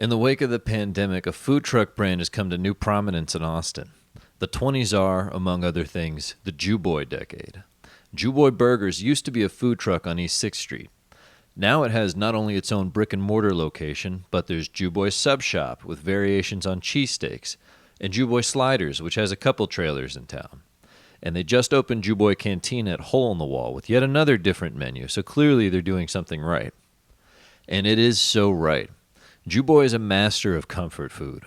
In the wake of the pandemic, a food truck brand has come to new prominence in Austin. The 20s are, among other things, the JewBoy decade. JewBoy Burgers used to be a food truck on East 6th Street. Now it has not only its own brick-and-mortar location, but there's JewBoy Sub Shop with variations on cheesesteaks, and JewBoy Sliders, which has a couple trailers in town. And they just opened JewBoy Cantina at Hole in the Wall with yet another different menu, so clearly they're doing something right. And it is so right. JewBoy is a master of comfort food.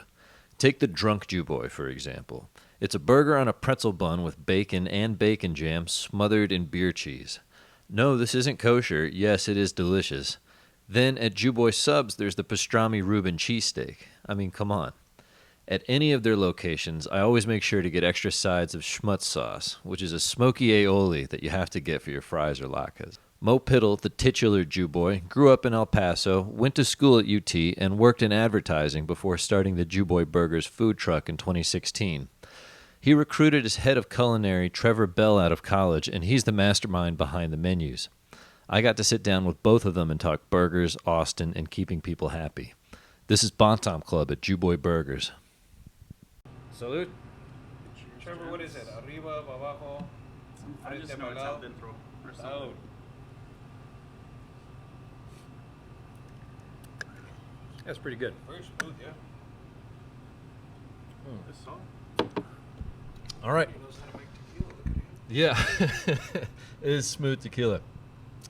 Take the Drunk JewBoy, for example. It's a burger on a pretzel bun with bacon and bacon jam smothered in beer cheese. No, this isn't kosher. Yes, it is delicious. Then at JewBoy Subs, there's the pastrami Reuben cheesesteak. I mean, come on. At any of their locations, I always make sure to get extra sides of schmutz sauce, which is a smoky aioli that you have to get for your fries or latkes. Mo Pittle, the titular JewBoy, grew up in El Paso, went to school at UT, and worked in advertising before starting the JewBoy Burgers food truck in 2016. He recruited as head of culinary Trevor Bell out of college, and he's the mastermind behind the menus. I got to sit down with both of them and talk burgers, Austin, and keeping people happy. This is Bantam Club at JewBoy Burgers. Salud. Trevor, what is it? Arriba, abajo? I just know it's al dentro or something. Salud. That's pretty good. Very smooth, yeah. This song? All right. He knows how to make tequila. Look at him. Yeah, it is smooth tequila.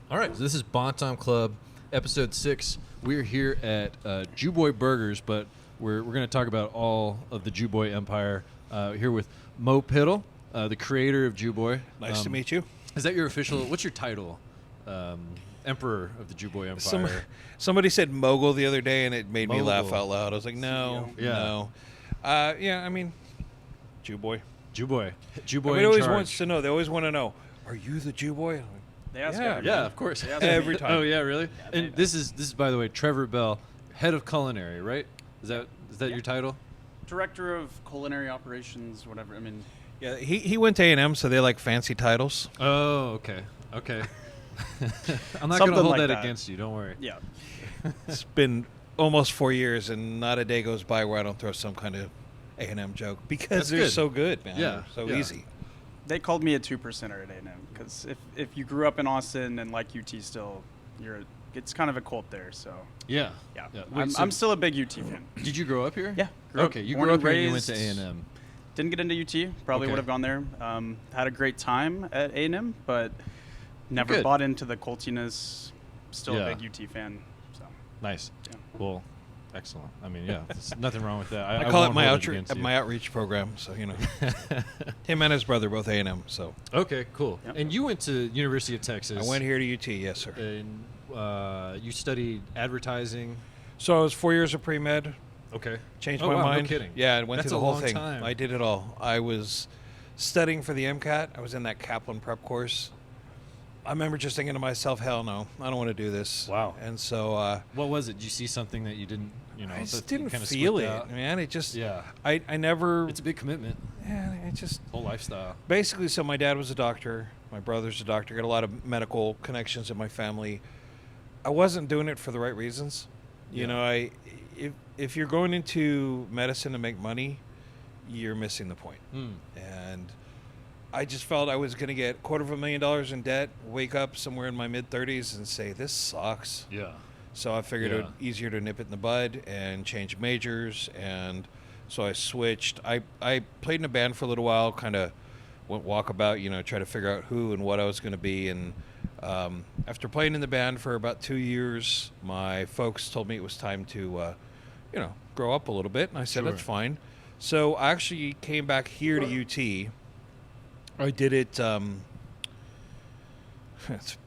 All right, so this is Bantam Club, episode 6. We're here at JewBoy Burgers, but we're going to talk about all of the JewBoy empire. Here with Mo Pittle, the creator of JewBoy. Nice to meet you. Is that your official? What's your title? Emperor of the JewBoy empire. Somebody said mogul the other day, and it made me laugh Mogul. out loud. I was like, no, Yeah. no. I mean, JewBoy. JewBoy. JewBoy. Everybody in always charge. wants to know. They always want to know, are you the JewBoy? They ask Yeah, everybody. Yeah, of course. They ask Every time. Oh yeah, really? Yeah, And this is by the way Trevor Bell, head of culinary, right? Is that Yeah. your title? Director of culinary operations, whatever. I mean, Yeah, he went to A&M, so they like fancy titles. Oh, okay. Okay. I'm not going Something to hold like that that. against you. Don't worry. yeah. It's been almost 4 years, and not a day goes by where I don't throw some kind of A&M joke because That's they're good. so good, man. Yeah, They're so yeah. easy. They called me a 2%er at A&M because if you grew up in Austin and like UT still, it's kind of a cult there. So Yeah. yeah, Wait, so I'm still a big UT fan. Did you grow up here? Yeah. Okay, you born grew up and here and you went to raised. A&M. Didn't get into UT. Probably Okay. would have gone there. Had a great time at A&M, but never Good. bought into the cultiness. Still Yeah. a big UT fan. So Nice. yeah. Well, excellent. I mean, yeah, there's nothing wrong with that. I call it won't my hold outreach, against you. my outreach program. So him and his brother both A&M. So Okay, cool. Yep. And you went to University of Texas. I went here to UT, yes sir. And you studied advertising. So I was 4 years of pre-med. Okay. Changed Oh, my wow, no mind. kidding. Yeah, I went That's through a the whole long thing. time. I did it all. I was studying for the MCAT. I was in that Kaplan prep course. I remember just thinking to myself, hell no, I don't want to do this. Wow. And so What was it? Did you see something that you didn't, I just that didn't kinda feel squeaked it, out? man. It just, Yeah. I never, It's a big commitment. yeah, it just, Whole lifestyle. basically, so my dad was a doctor. My brother's a doctor. Got a lot of medical connections in my family. I wasn't doing it for the right reasons. You Yeah. know, if you're going into medicine to make money, you're missing the point. And I just felt I was going to get $250,000 in debt, wake up somewhere in my mid-30s and say, this sucks. Yeah. So I figured it Yeah. would be easier to nip it in the bud and change majors. And so I switched. I played in a band for a little while, kind of went walkabout, try to figure out who and what I was going to be. And after playing in the band for about 2 years, my folks told me it was time to, grow up a little bit. And I said, Sure. that's fine. So I actually came back here to UT. I did it.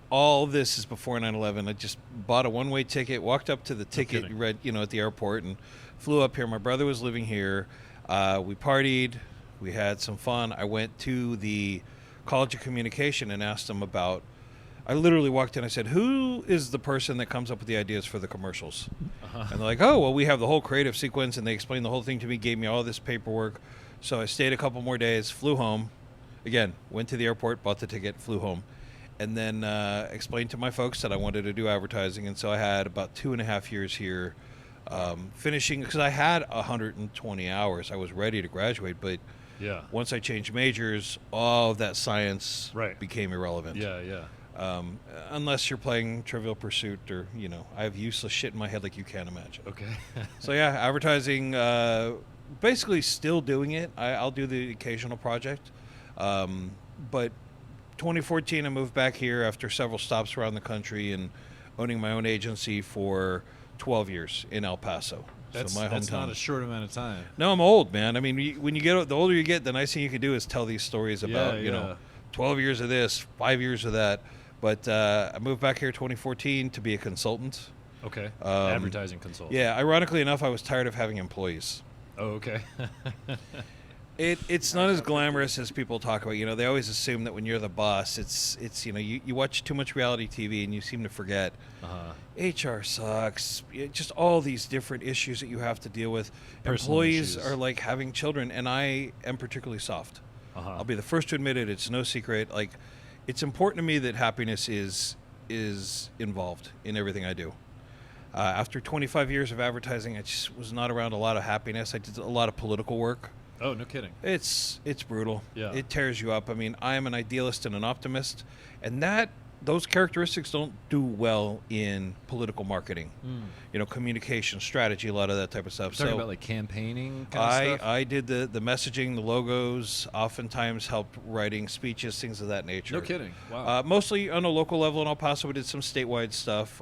All this is before 9/11. I just bought a one-way ticket, walked up to the ticket, kidding. read, at the airport, and flew up here. My brother was living here. We partied. We had some fun. I went to the College of Communication and asked them about. I literally walked in. I said, "Who is the person that comes up with the ideas for the commercials?" And they're like, "Oh, well, we have the whole creative sequence." And they explained the whole thing to me, gave me all this paperwork. So I stayed a couple more days, flew home. Again, went to the airport, bought the ticket, flew home. And then explained to my folks that I wanted to do advertising. And so I had about 2.5 years here Finishing, because I had 120 hours. I was ready to graduate, but Yeah. once I changed majors, all of that science Right. became irrelevant. Yeah. Unless you're playing Trivial Pursuit or, I have useless shit in my head like you can't imagine. Okay. So, yeah, advertising, basically still doing it. I'll do the occasional project. But 2014, I moved back here after several stops around the country and owning my own agency for 12 years in El Paso. That's my that's hometown. not a short amount of time. No, I'm old, man. I mean, when you get the older you get, the nice thing you can do is tell these stories about, Yeah. 12 years of this, 5 years of that. But I moved back here 2014 to be a consultant. Okay. Advertising consultant. Yeah, ironically enough, I was tired of having employees. Oh, okay. It's not as glamorous as people talk about. They always assume that when you're the boss, it's you watch too much reality TV and you seem to forget. HR sucks. Just all these different issues that you have to deal with. Personal Employees issues. are like having children, and I am particularly soft. Uh-huh. I'll be the first to admit it. It's no secret. Like, it's important to me that happiness is involved in everything I do. After 25 years of advertising, I just was not around a lot of happiness. I did a lot of political work. Oh, no kidding. It's brutal. Yeah. It tears you up. I mean, I am an idealist and an optimist, and those characteristics don't do well in political marketing. Communication, strategy, a lot of that type of stuff. Talking about like campaigning kind of stuff? I did the messaging, the logos, oftentimes helped writing speeches, things of that nature. No kidding. Wow. Mostly on a local level in El Paso. We did some statewide stuff.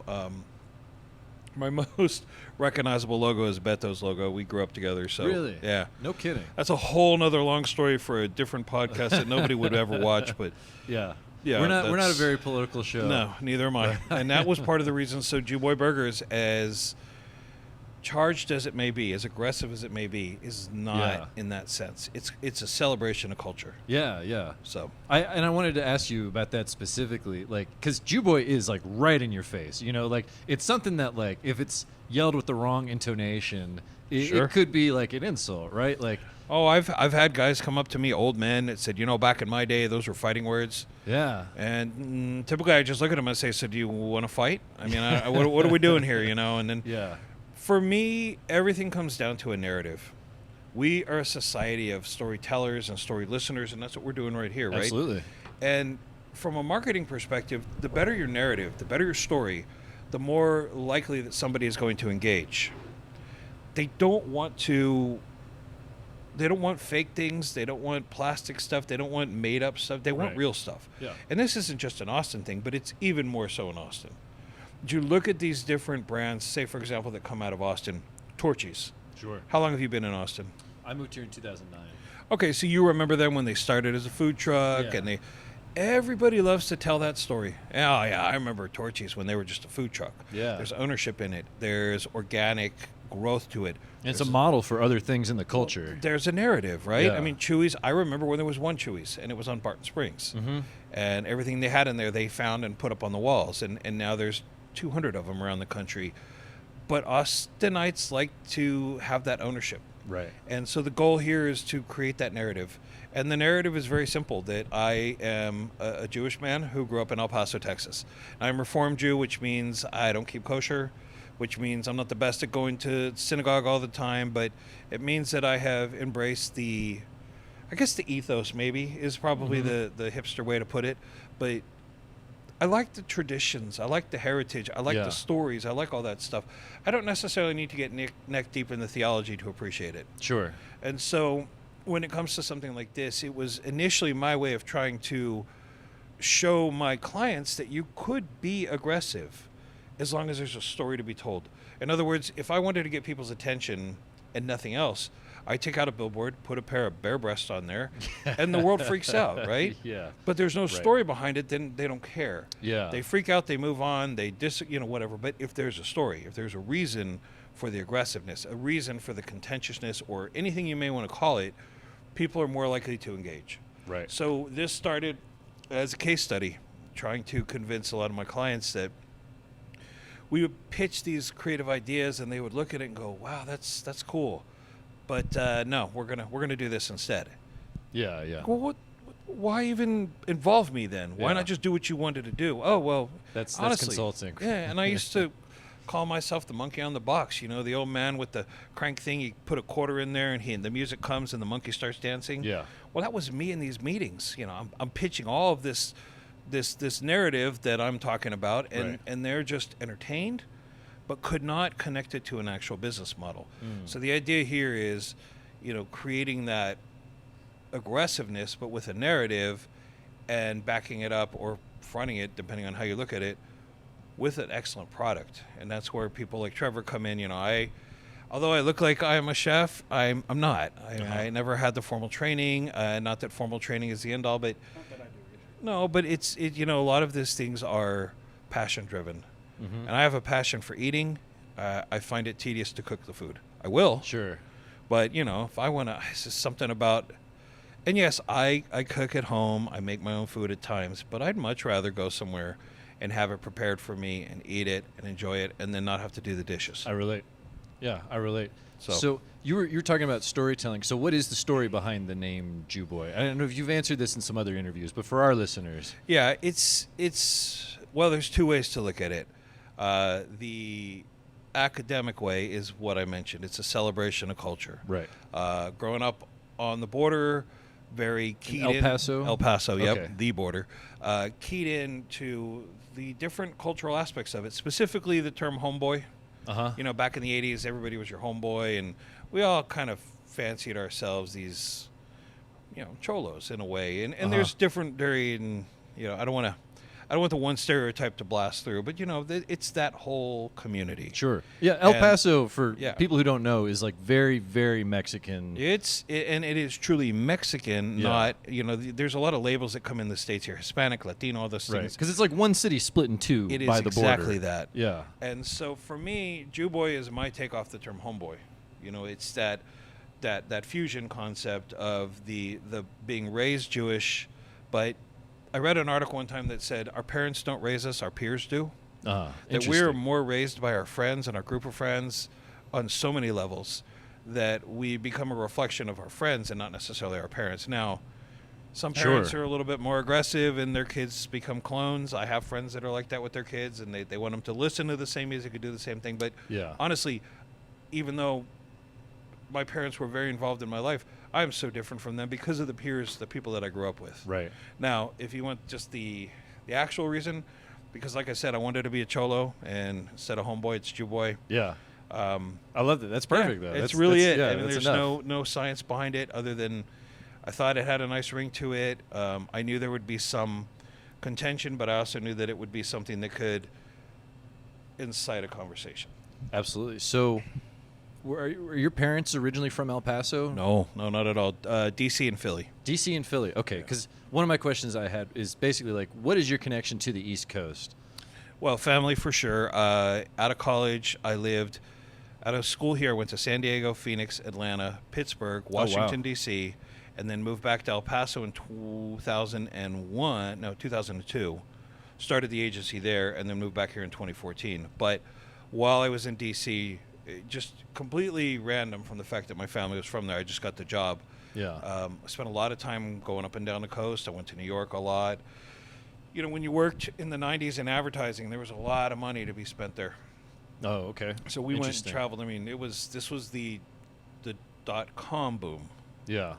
My most recognizable logo is Beto's logo. We grew up together, so Really? yeah. No kidding. That's a whole nother long story for a different podcast that nobody would ever watch. But Yeah. yeah, We're not a that's- very political show. No, neither am I. And that was part of the reason. So JewBoy Burgers, as charged as it may be, as aggressive as it may be, is not Yeah. in that sense. It's a celebration of culture. Yeah. So I wanted to ask you about that specifically, like, because JewBoy is like right in your face, like it's something that like if it's yelled with the wrong intonation, Sure. it could be like an insult, right? Like, oh, I've had guys come up to me, old men, that said, back in my day, those were fighting words. yeah, And typically, I just look at them and say, "So, do you want to fight? I mean, what are we doing here?" And then yeah, for me, everything comes down to a narrative. We are a society of storytellers and story listeners, and that's what we're doing right here, right? absolutely. And from a marketing perspective, the better your narrative, the better your story, the more likely that somebody is going to engage. They don't want fake things. They don't want plastic stuff. They don't want made up stuff. They want Right. real stuff. Yeah. And this isn't just an Austin thing, but it's even more so in Austin. You look at these different brands, say, for example, that come out of Austin. Torchy's. Sure. How long have you been in Austin? I moved here in 2009. Okay, so you remember them when they started as a food truck, Yeah. and everybody loves to tell that story. Oh, yeah, I remember Torchy's when they were just a food truck. Yeah. There's ownership in it. There's organic growth to it. And it's a There's- model for other things in the culture. There's a narrative, right? Yeah. I mean, Chewy's, I remember when there was one Chewy's, and it was on Barton Springs. Mm-hmm. And everything they had in there, they found and put up on the walls. And now there's 200 of them around the country. But Austinites like to have that ownership. Right. And so the goal here is to create that narrative. And the narrative is very simple, that I am a Jewish man who grew up in El Paso, Texas. I'm Reformed Jew, which means I don't keep kosher, which means I'm not the best at going to synagogue all the time, but it means that I have embraced the ethos maybe is probably the hipster way to put it. But I like the traditions. I like the heritage. I like Yeah. the stories. I like all that stuff. I don't necessarily need to get neck deep in the theology to appreciate it. Sure. And so when it comes to something like this, it was initially my way of trying to show my clients that you could be aggressive as long as there's a story to be told. In other words, if I wanted to get people's attention and nothing else, I take out a billboard, put a pair of bare breasts on there, and the world freaks out, right? Yeah. But there's no story behind it, then they don't care. Yeah. They freak out, they move on, they whatever. But if there's a story, if there's a reason for the aggressiveness, a reason for the contentiousness, or anything you may want to call it, people are more likely to engage. Right. So this started as a case study, trying to convince a lot of my clients that we would pitch these creative ideas, and they would look at it and go, "Wow, that's cool," but no, we're gonna do this instead. Yeah. Yeah. Well, why even involve me then? Why Yeah. not just do what you wanted to do? Oh well, That's honestly, consulting. Yeah, and I used to call myself the monkey on the box. You know, the old man with the crank thing. You put a quarter in there, and the music comes, and the monkey starts dancing. Yeah. Well, that was me in these meetings. You know, I'm pitching all of this narrative that I'm talking about, and Right. and they're just entertained, but could not connect it to an actual business model. So the idea here is, you know, creating that aggressiveness, but with a narrative, and backing it up or fronting it, depending on how you look at it, with an excellent product. And that's where people like Trevor come in. You know, although I look like I'm a chef, I'm not. I never had the formal training. Not that formal training is the end all, but Not that I do either. no, but it's you know, a lot of these things are passion driven, and I have a passion for eating. I find it tedious to cook the food. I will, Sure. but you know, if I want to, it's just something about. And yes, I cook at home. I make my own food at times, but I'd much rather go somewhere and have it prepared for me and eat it and enjoy it, and then not have to do the dishes. I relate. Yeah, I relate. So- So you were talking about storytelling. So what is the story behind the name JewBoy? I don't know if you've answered this in some other interviews, but for our listeners. Yeah, it's well, there's two ways to look at it. The academic way is what I mentioned. It's a celebration of culture. Right. Growing up on the border, very keyed El in. Paso? El Paso, yep, Okay. the border. Keyed in to the different cultural aspects of it, specifically the term homeboy. Uh-huh. You know, back in the 80s, everybody was your homeboy, and we all kind of fancied ourselves these, you know, cholos in a way. And there's different varying, you know, I don't want the one stereotype to blast through, but, you know, it's that whole community. Sure. Yeah, El And- Paso, for yeah. people who don't know, is like very, very Mexican. And it is truly Mexican, Yeah. not, you know, there's a lot of labels that come in the States here, Hispanic, Latino, all those Right. things. Because it's like one city split in two It is by the border. exactly that. Yeah. And so for me, JewBoy is my take off the term homeboy. You know, it's that fusion concept of the being raised Jewish, but I read an article one time that said our parents don't raise us, our peers do. That we're Interesting. more raised by our friends and our group of friends on so many levels that we become a reflection of our friends and not necessarily our parents. Now, some parents Sure. are a little bit more aggressive and their kids become clones. I have friends that are like that with their kids, and they want them to listen to the same music and do the same thing. But Yeah. honestly, even though my parents were very involved in my life, I'm so different from them because of the peers, the people that I grew up with. Right. Now, if you want just the actual reason, because like I said, I wanted to be a cholo, and instead of homeboy, it's JewBoy. Yeah. I love that. That's perfect, Yeah, though. It's That's really it. Yeah, I mean, that's there's enough. no science behind it other than I thought it had a nice ring to it. I knew there would be some contention, but I also knew that it would be something that could incite a conversation. Absolutely. So, were your parents originally from El Paso? No, not at all. DC and Philly. DC and Philly. Okay, because one of my questions I had is basically like, what is your connection to the East Coast? Well, family for sure. Out of college, I lived out of school here. I went to San Diego, Phoenix, Atlanta, Pittsburgh, Washington, D.C., and then moved back to El Paso in 2002. Started the agency there, and then moved back here in 2014. But while I was in D.C., just completely random from the fact that my family was from there, I just got the job. Yeah. I spent a lot of time going up and down the coast. I went to New York a lot. You know, when you worked in the 90s in advertising, there was a lot of money to be spent there. Oh, okay. So we went and Interesting. traveled. I mean, this was the .com boom. Yeah.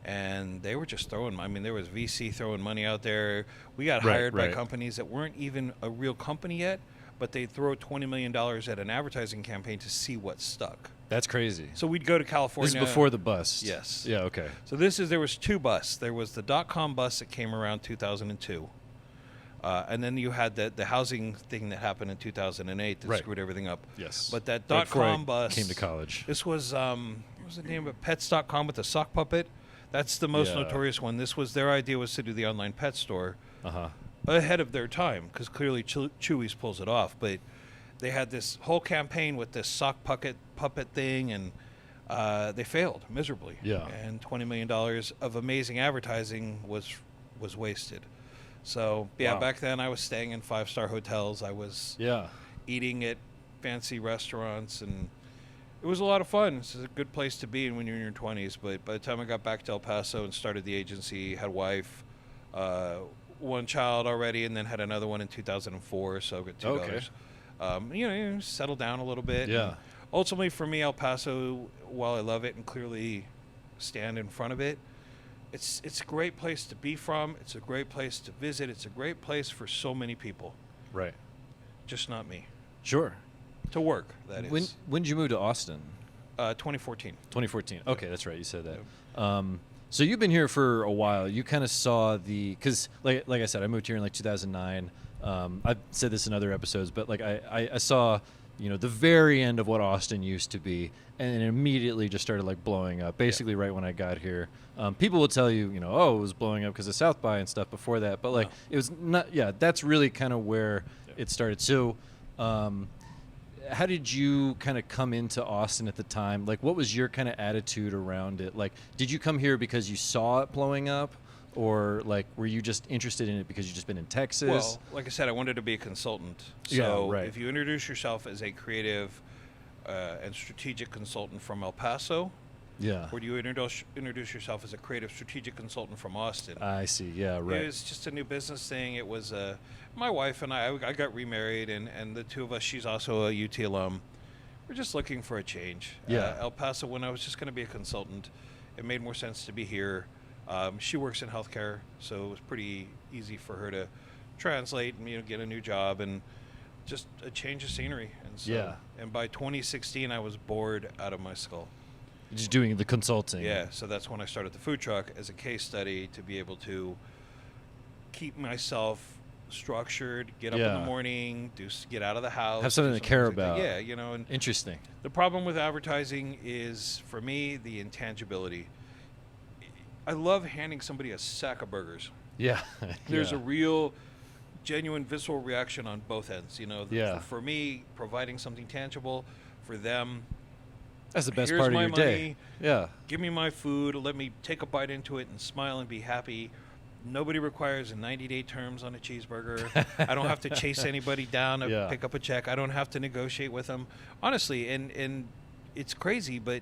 And they were just throwing, I mean, there was VC throwing money out there. We got Right, hired by right. companies that weren't even a real company yet, but they'd throw $20 million at an advertising campaign to see what stuck. That's crazy. So we'd go to California. This is before the bust. Yes. Yeah, okay. So there was two busts. There was the .com bust that came around 2002. And then you had the housing thing that happened in 2008 that Right. screwed everything up. Yes. But that Right before I .com bust came to college. This was what was the name of it? Pets.com with the sock puppet. That's the most Yeah. notorious one. This was their idea was to do the online pet store Uh-huh. ahead of their time because clearly Chewy's pulls it off. But they had this whole campaign with this sock puppet thing, and they failed miserably. Yeah. And $20 million of amazing advertising was wasted. So yeah, Wow. back then I was staying in 5-star hotels. I was Yeah. eating at fancy restaurants, and it was a lot of fun. It's a good place to be in when you're in your 20s. But by the time I got back to El Paso and started the agency, had a wife, one child already, and then had another one in 2004. So I got two Okay. daughters. Settle down a little bit. Yeah. And ultimately, for me, El Paso, while I love it and clearly stand in front of it, it's a great place to be from. It's a great place to visit. It's a great place for so many people. Right. Just not me. Sure. To work, that is. When did you move to Austin? 2014. 2014. Okay, that's right. You said that. Yeah. So you've been here for a while. You kind of saw because like I said, I moved here in like 2009. I've said this in other episodes, but like I saw, the very end of what Austin used to be, and it immediately just started like blowing up. Basically, right when I got here, people will tell you, it was blowing up because of South by and stuff before that. But like it was not. Yeah, that's really kind of where it started. So. How did you kind of come into Austin at the time? Like, what was your kind of attitude around it? Like, did you come here because you saw it blowing up? Or, like, were you just interested in it because you've just been in Texas? Well, like I said, I wanted to be a consultant. So right. If you introduce yourself as a creative and strategic consultant from El Paso, or do you introduce yourself as a creative strategic consultant from Austin? I see. Yeah, right. It was just a new business thing. It was my wife and I got remarried, and the two of us, she's also a UT alum. We're just looking for a change. Yeah. El Paso, when I was just going to be a consultant, it made more sense to be here. She works in healthcare, so it was pretty easy for her to translate and get a new job and just a change of scenery. And so, and by 2016, I was bored out of my skull. Just doing the consulting. Yeah, so that's when I started the food truck as a case study to be able to keep myself structured, get up in the morning, get out of the house. Have something to care about. Yeah, and interesting. The problem with advertising is, for me, the intangibility. I love handing somebody a sack of burgers. Yeah. There's a real, genuine, visceral reaction on both ends. For me, providing something tangible, for them, that's the best here's part of my your money, day. Yeah. Give me my food. Let me take a bite into it and smile and be happy. Nobody requires a 90-day terms on a cheeseburger. I don't have to chase anybody down to pick up a check. I don't have to negotiate with them. Honestly, and it's crazy, but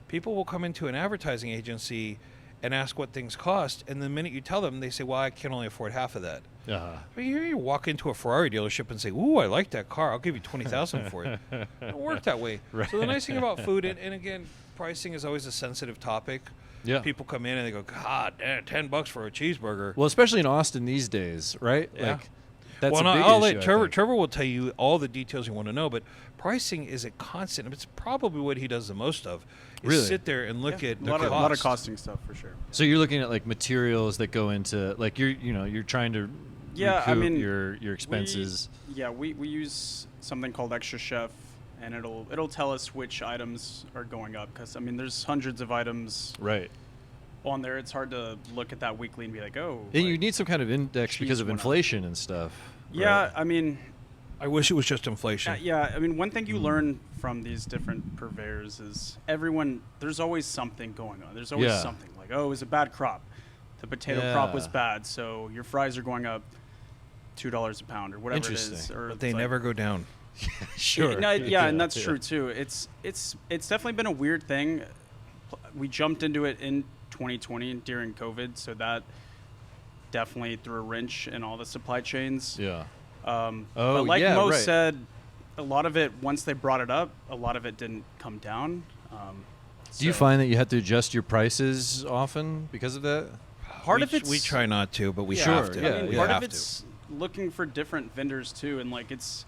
people will come into an advertising agency and ask what things cost, and the minute you tell them, they say, well, I can only afford half of that. Uh-huh. But here you walk into a Ferrari dealership and say, ooh, I like that car. I'll give you $20,000 for it. It don't work that way. Right. So the nice thing about food, and again, pricing is always a sensitive topic. Yeah. People come in and they go, God, $10 for a cheeseburger. Well, especially in Austin these days, right? Yeah. Like, that's well, a big I'll issue, let I Trevor. think. Trevor will tell you all the details you want to know, but pricing is a constant. It's probably what he does the most of. Is Really? sit there and look at a the lot cost. of costing stuff for sure. So you're looking at like materials that go into like you're trying to recoup your expenses. We use something called Extra Chef, and it'll tell us which items are going up because there's hundreds of items Right. on there. It's hard to look at that weekly and be like, oh. And you need some kind of index because of went up. inflation and stuff. Yeah, right? I wish it was just inflation. One thing you learn from these different purveyors is there's always something going on. There's always something like, oh, it was a bad crop. The potato crop was bad, so your fries are going up $2 a pound or whatever it is. Or But they never go down. Sure. And that's true too. It's definitely been a weird thing. We jumped into it in 2020 during COVID, so that definitely threw a wrench in all the supply chains. Yeah. But like Mo said, a lot of it, once they brought it up, a lot of it didn't come down. Do you find that you have to adjust your prices often because of that? We try not to, but we have to. Part of it's looking for different vendors too, and like it's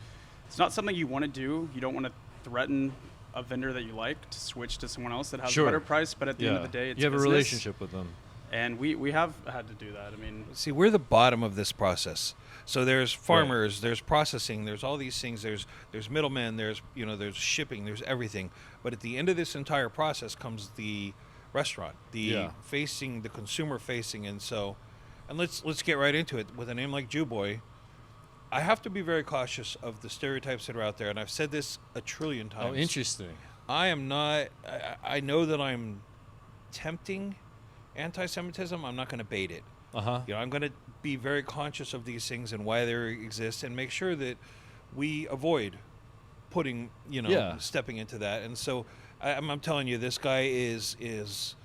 not something you want to do. You don't want to threaten a vendor that you like to switch to someone else that has a better price. But at the end of the day, it's you have business, a relationship with them, and we have had to do that. See, we're the bottom of this process. So there's farmers, there's processing, there's all these things, there's middlemen, there's shipping, there's everything. But at the end of this entire process comes the restaurant, the consumer facing, and let's get right into it. With a name like JewBoy, I have to be very cautious of the stereotypes that are out there, and I've said this a trillion times. Oh, interesting. I am not. I know that I'm tempting anti-Semitism. I'm not going to bait it. I'm going to be very conscious of these things and why they exist, and make sure that we avoid putting, stepping into that. And so I'm telling you, this guy is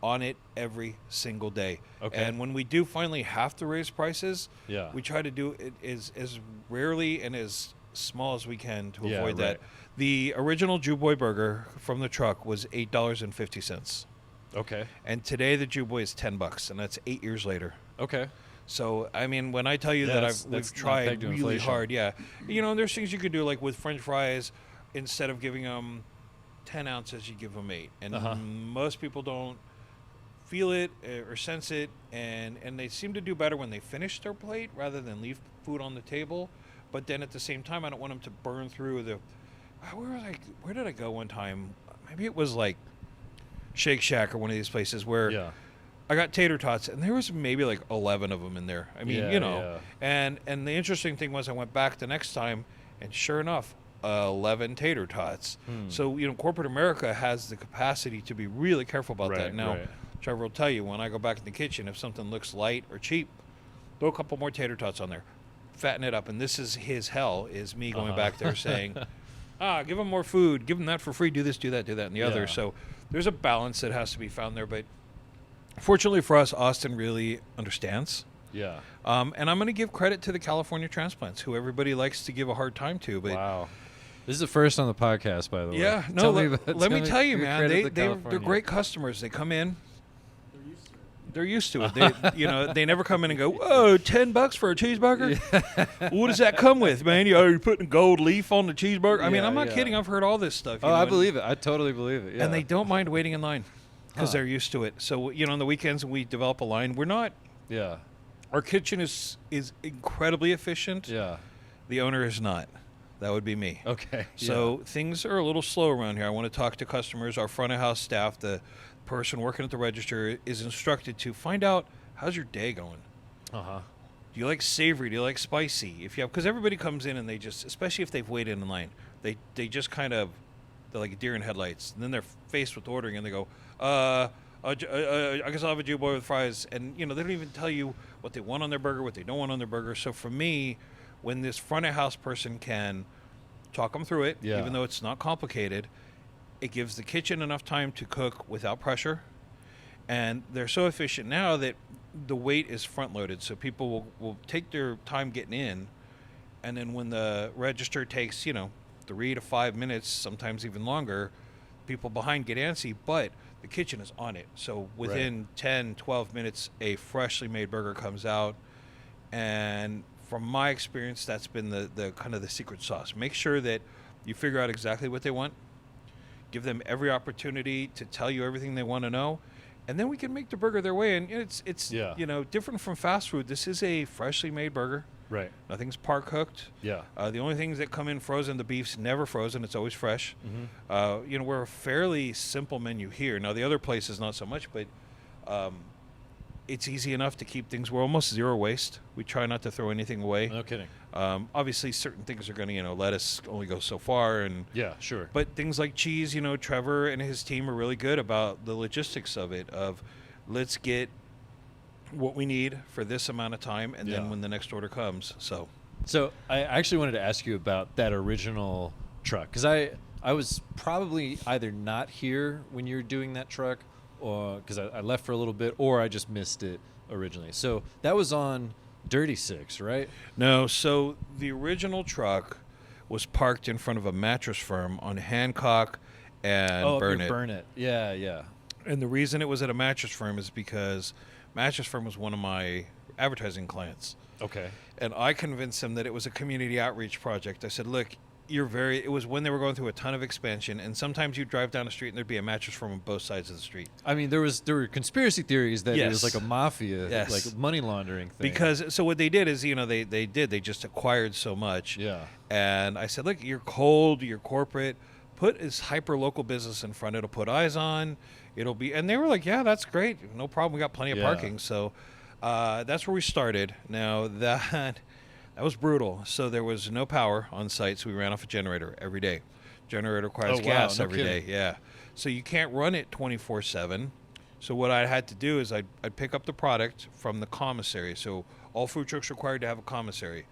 on it every single day. Okay. And when we do finally have to raise prices, we try to do it as rarely and as small as we can to Yeah, avoid that. right. The original JewBoy burger from the truck was $8.50. Okay. And today the JewBoy is $10, and that's 8 years later. Okay. So, I mean, when I tell you Yeah, that that's we've not pegged tried to really inflation. hard, yeah. You know, there's things you could do, like with French fries, instead of giving them 10 ounces, you give them 8. And most people don't feel it or sense it, and they seem to do better when they finish their plate rather than leave food on the table. But then at the same time, I don't want them to burn through the... Where did I go one time? Maybe it was like Shake Shack or one of these places where I got tater tots, and there was maybe like 11 of them in there. I mean, you know. And the interesting thing was I went back the next time, and sure enough, 11 tater tots. So, you know, corporate America has the capacity to be really careful about that. Now, Trevor will tell you, when I go back in the kitchen, if something looks light or cheap, throw a couple more tater tots on there. Fatten it up. And this is his hell, is me going back there saying, give them more food. Give them that for free. Do this, do that, and the other. So there's a balance that has to be found there. But fortunately for us, Austin really understands. Yeah. And I'm going to give credit to the California transplants, who everybody likes to give a hard time to. But wow. This is the first on the podcast, by the way. Yeah. No, let me tell you, give man. credit to They're California. great customers. They come in. They're used to it. They, they never come in and go, "Whoa, $10 for a cheeseburger." What does that come with, man? You're putting gold leaf on the cheeseburger. I mean, I'm not kidding. I've heard all this stuff. Oh, I believe it. I totally believe it. Yeah. And they don't mind waiting in line because they're used to it. So, you know, on the weekends when we develop a line, we're not. Yeah. Our kitchen is incredibly efficient. Yeah. The owner is not. That would be me. Okay. So things are a little slow around here. I want to talk to customers. Our front of house staff, the person working at the register, is instructed to find out, how's your day going? Uh-huh. Do you like savory? Do you like spicy? If you have, because everybody comes in and they just, especially if they've waited in line, they just kind of, they're like a deer in headlights. And then they're faced with ordering and they go, I guess I'll have a JewBoy with fries. And, you know, they don't even tell you what they want on their burger, what they don't want on their burger. So for me, when this front of house person can talk them through it, even though it's not complicated, it gives the kitchen enough time to cook without pressure. And they're so efficient now that the wait is front loaded. So people will take their time getting in. And then when the register takes, 3 to 5 minutes, sometimes even longer, people behind get antsy, but the kitchen is on it. So within 10, 12 minutes, a freshly made burger comes out. And from my experience, that's been the kind of the secret sauce. Make sure that you figure out exactly what they want. Give them every opportunity to tell you everything they want to know. And then we can make the burger their way. And it's different from fast food. This is a freshly made burger. Right. Nothing's par cooked. Yeah. The only things that come in frozen, the beef's never frozen. It's always fresh. Mm-hmm. We're a fairly simple menu here. Now, the other places, not so much, but it's easy enough to keep things. We're almost zero waste. We try not to throw anything away. No kidding. Obviously, certain things are going to, lettuce only go so far. Yeah, sure. But things like cheese, Trevor and his team are really good about the logistics of it, of let's get what we need for this amount of time, and then when the next order comes. So I actually wanted to ask you about that original truck, because I was probably either not here when you were doing that truck, or because I left for a little bit, or I just missed it originally. So that was on Dirty Six, right? No, so the original truck was parked in front of a mattress firm on Hancock and Burnett. Burnett. Yeah. And the reason it was at a mattress firm is because mattress firm was one of my advertising clients. Okay. And I convinced them that it was a community outreach project. I said, look, it was when they were going through a ton of expansion, and sometimes you drive down the street and there'd be a mattress firm on both sides of the street. I mean, there were conspiracy theories that it was like a mafia, like money laundering thing. Because, so what they did is, they just acquired so much. Yeah. And I said, look, you're cold, you're corporate, put this hyper local business in front. It'll put eyes on. It'll be, and they were like, yeah, that's great. No problem. We got plenty of parking. So that's where we started. Now that was brutal. So there was no power on site. So we ran off a generator every day. Generator requires gas every day. Yeah. So you can't run it 24/7. So what I had to do is I'd pick up the product from the commissary. So all food trucks required to have a commissary.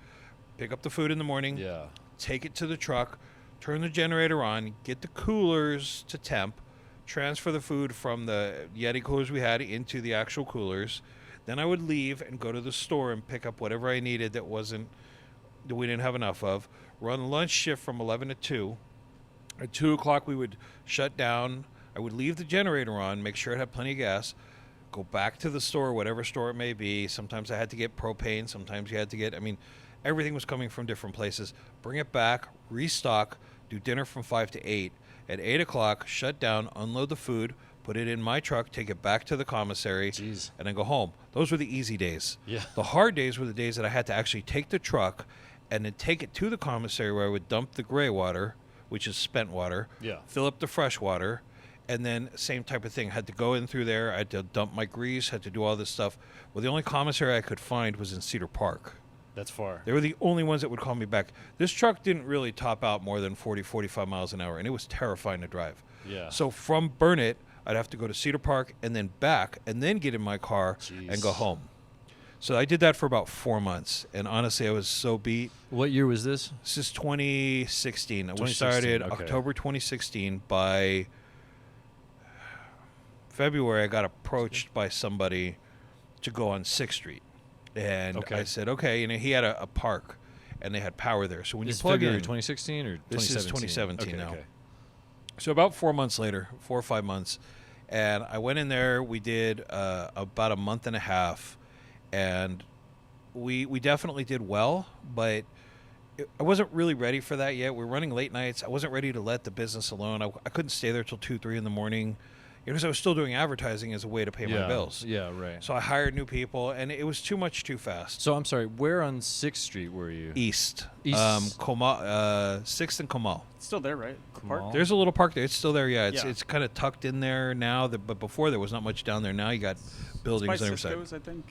Pick up the food in the morning. Yeah. Take it to the truck. Turn the generator on. Get the coolers to temp. Transfer the food from the Yeti coolers we had into the actual coolers. Then I would leave and go to the store and pick up whatever I needed that wasn't that we didn't have enough of, run lunch shift from 11 to 2. At 2 o'clock, we would shut down. I would leave the generator on, make sure it had plenty of gas, go back to the store, whatever store it may be. Sometimes I had to get propane. Sometimes you had to get, everything was coming from different places. Bring it back, restock, do dinner from 5 to 8. At 8 o'clock, shut down, unload the food, put it in my truck, take it back to the commissary, Jeez. and then go home. Those were the easy days. Yeah. The hard days were the days that I had to actually take the truck and then take it to the commissary where I would dump the gray water, which is spent water, fill up the fresh water, and then same type of thing. I had to go in through there. I had to dump my grease, had to do all this stuff. Well, the only commissary I could find was in Cedar Park. That's far. They were the only ones that would call me back. This truck didn't really top out more than 40, 45 miles an hour, and it was terrifying to drive. Yeah. So from Burnett, I'd have to go to Cedar Park and then back and then get in my car and go home. So I did that for about 4 months, and honestly, I was so beat. What year was this? This is 2016. We 2016, started okay. October 2016. By February, I got approached by somebody to go on 6th Street. And I said, okay. He had a park, and they had power there. So when This you plug February in, 2016 or 2017? this is 2017 now. Okay. So about 4 months later, 4 or 5 months, and I went in there. We did about a month and a half, and we definitely did well, but I wasn't really ready for that yet. We were running late nights. I wasn't ready to let the business alone. I couldn't stay there till 2, 3 in the morning. Because I was still doing advertising as a way to pay my bills. Yeah, right. So I hired new people, and it was too much too fast. So I'm sorry, where on 6th Street were you? East. East. 6th and Comal. It's still there, right? The park? Comal? There's a little park there. It's still there, yeah. Yeah. It's kind of tucked in there now, but before there was not much down there. Now you got buildings It's by on every side. Cisco's, I think.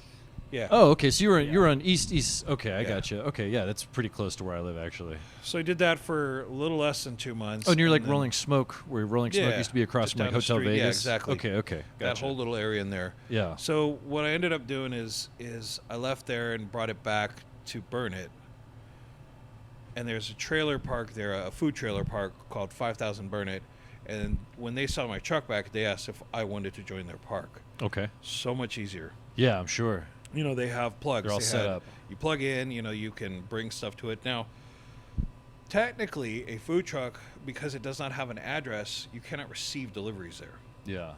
Yeah. Oh, okay. So you were on East. Okay, I Yeah. got you. Okay, yeah, that's pretty close to where I live, actually. So I did that for a little less than 2 months. Oh, and you're like then Rolling Smoke, where Rolling Smoke Yeah, used to be across just from like down the Hotel street. Yeah, Vegas. exactly. Okay, That gotcha. whole little area in there. Yeah. So what I ended up doing is I left there and brought it back to Burnett. And there's a trailer park there, a food trailer park called 5000 Burnett. And when they saw my truck back, they asked if I wanted to join their park. Okay. So much easier. Yeah, I'm sure. They have plugs. They're all set up. You plug in, you can bring stuff to it. Now, technically, a food truck, because it does not have an address, you cannot receive deliveries there. Yeah.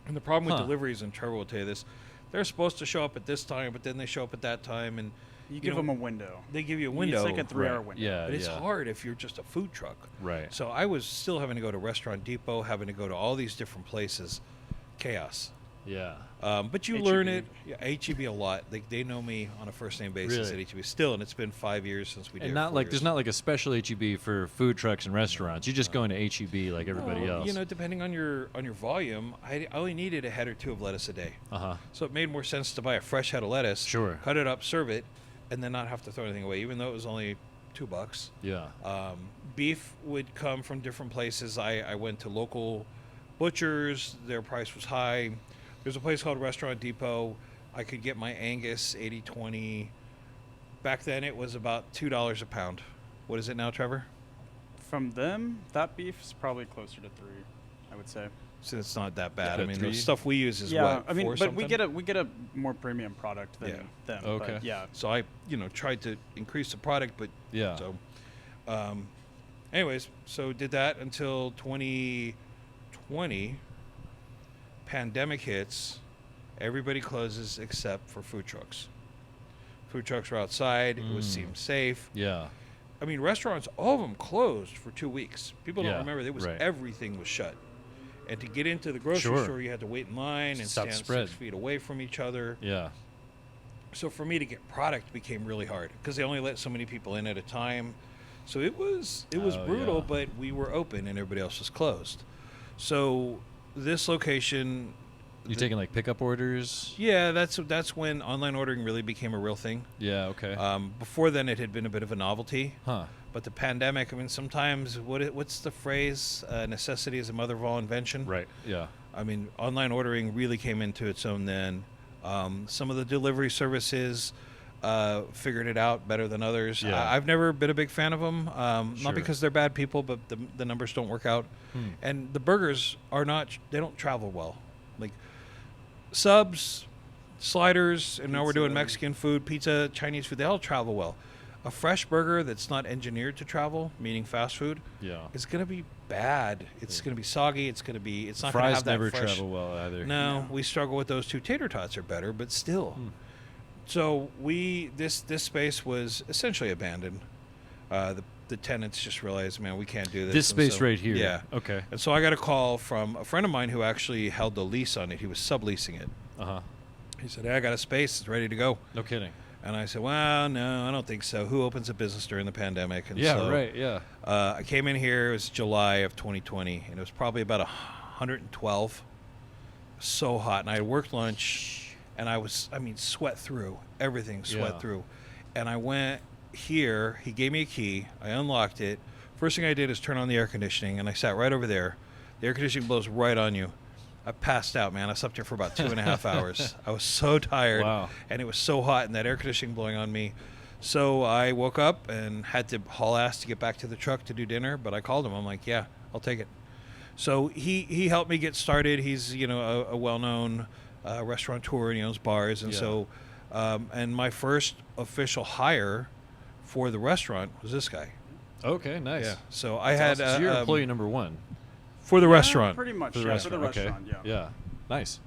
And the problem with Huh. deliveries, and Trevor will tell you this, they're supposed to show up at this time, but then they show up at that time, and You give them a window. they give you a window. It's like a 3-hour Right. window. Yeah, But it's yeah. hard if you're just a food truck. Right. So I was still having to go to Restaurant Depot, having to go to all these different places. Chaos. Yeah. But you HEB. learn it. Yeah, HEB a lot. They know me on a first name basis Really? at HEB still, and it's been 5 years since we did. And it, not 4 like years. there's not like a special HEB for food trucks and restaurants. You just go into HEB like everybody Well, else. depending on your volume, I only needed a head or two of lettuce a day. Uh-huh. So it made more sense to buy a fresh head of lettuce, Sure. cut it up, serve it, and then not have to throw anything away, even though it was only $2. Yeah. Beef would come from different places. I went to local butchers. Their price was high. There's a place called Restaurant Depot. I could get my Angus 80/20. Back then it was about $2 a pound. What is it now, Trevor? From them, that beef is probably closer to 3, I would say. So it's not that bad. Yeah, I mean, $3. the stuff we use is Yeah, what, I mean, 4 but we something? get a more premium product than Yeah. them. Okay. But yeah. So I, tried to increase the product, but Yeah. So, anyways, so did that until 2020. Pandemic hits. Everybody closes except for food trucks. Food trucks were outside. It was seemed safe. Yeah. I mean, restaurants, all of them closed for 2 weeks. People Yeah, don't remember. It was right. everything was shut. And to get into the grocery Sure. store, you had to wait in line and Stop stand spread. 6 feet away from each other. Yeah. So for me to get product became really hard because they only let so many people in at a time. So it was Oh, brutal, yeah. but we were open and everybody else was closed. So this location, You taking like pickup orders? yeah, that's when online ordering really became a real thing. Yeah. Okay. Before then, it had been a bit of a novelty. Huh. But the pandemic, I mean, sometimes what's the phrase? Necessity is the mother of all invention. Right. Yeah. I mean, online ordering really came into its own then. Some of the delivery services figured it out better than others. Yeah. I've never been a big fan of them, Sure. not because they're bad people, but the numbers don't work out. And the burgers they don't travel well. Like subs, sliders, and now we're doing Pizza. Mexican food, pizza, Chinese food, they all travel well. a fresh burger that's not engineered to travel, meaning fast food, is going to be bad. It's going to be soggy. It's not going to Fries have that never fresh. travel well either. No, we struggle with those too. Tater tots are better, but still. So this space was essentially abandoned. The tenants just realized, man, we can't do this. This space right here. Yeah. Okay. And so I got a call from a friend of mine who actually held the lease on it. He was subleasing it. He said, hey, I got a space. It's ready to go. No kidding. And I said, well, no, I don't think so. Who opens a business during the pandemic? And I came in here. It was July of 2020, and it was probably about 112. So hot. And I had worked lunch, and sweat through. Everything sweat through. And I went here. He gave me a key. I unlocked it. First thing I did is turn on the air conditioning, and I sat right over there. The air conditioning blows right on you. I passed out, man. I slept here for about 2.5 hours. I was so tired, and it was so hot, and that air conditioning blowing on me. So I woke up and had to haul ass to get back to the truck to do dinner, but I called him. I'm like, yeah, I'll take it. So he helped me get started. He's, a well-known restaurateur, and he owns bars. And so and my first official hire for the restaurant was this guy. Okay, nice. Yeah. So I had... Awesome. So you're employee number one. For the restaurant. Pretty much, for the restaurant. Okay. Yeah. Nice.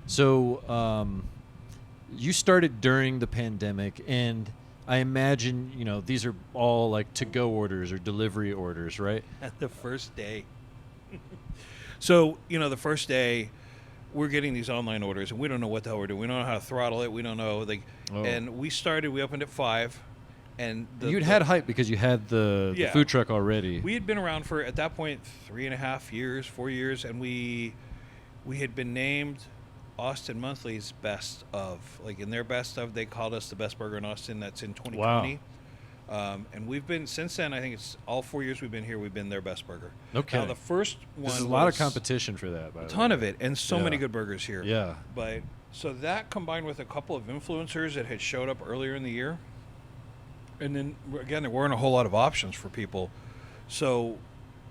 So you started during the pandemic, and I imagine, these are all like to-go orders or delivery orders, right? At the first day. So, the first day, we're getting these online orders, and we don't know what the hell we're doing. We don't know how to throttle it. We don't know. And we opened at 5. And you'd had hype because you had the food truck already. We had been around for, at that point, 3.5 years, 4 years, and we had been named Austin Monthly's best of. Like, in their best of, they called us the best burger in Austin. That's in 2020. Wow. And we've been, since then, I think it's all 4 years we've been here, we've been their best burger. Okay. Now, the first one There's a lot of competition for that, by the way. A ton of it, and so many good burgers here. Yeah. But, so that combined with a couple of influencers that had showed up earlier in the year. And then, again, there weren't a whole lot of options for people. So,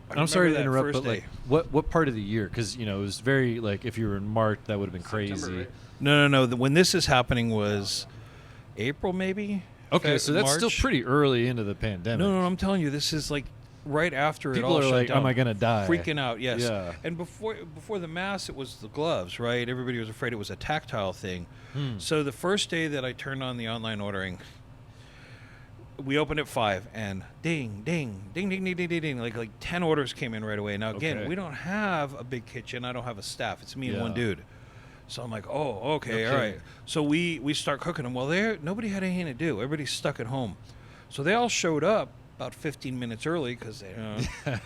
I'm sorry to interrupt, but like, what part of the year? Because, it was very, like, if you were in March, that would have been crazy. September, No. right? When this is happening was April, maybe? Okay, so that's March? still pretty early into the pandemic. No, I'm telling you, this is like right after people it all are shut like, down. am I going to die? Freaking out, yes. Yeah. And before the mask, it was the gloves, right? Everybody was afraid it was a tactile thing. So the first day that I turned on the online ordering, we opened at 5, and ding, ding, ding, ding, ding, ding, ding, ding. Like 10 orders came in right away. Now, again, we don't have a big kitchen. I don't have a staff. It's me and one dude. So I'm like, oh, okay, all right. So we start cooking them. Well, nobody had anything to do. Everybody's stuck at home. So they all showed up about 15 minutes early because they,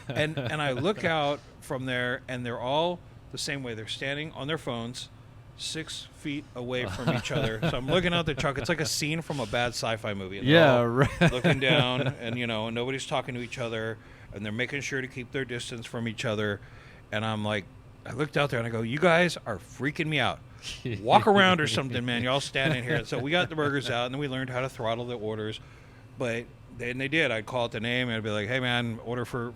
and I look out from there, and they're all the same way. They're standing on their phones, 6 feet away from each other. So I'm looking out the truck. It's like a scene from a bad sci-fi movie. And right. Looking down, and and nobody's talking to each other, and they're making sure to keep their distance from each other. And I'm like, I looked out there and I go, you guys are freaking me out. Walk around or something, man. Y'all standing here. So we got the burgers out, and then we learned how to throttle the orders. But then they did. I'd call it the name, and I'd be like, hey, man, order for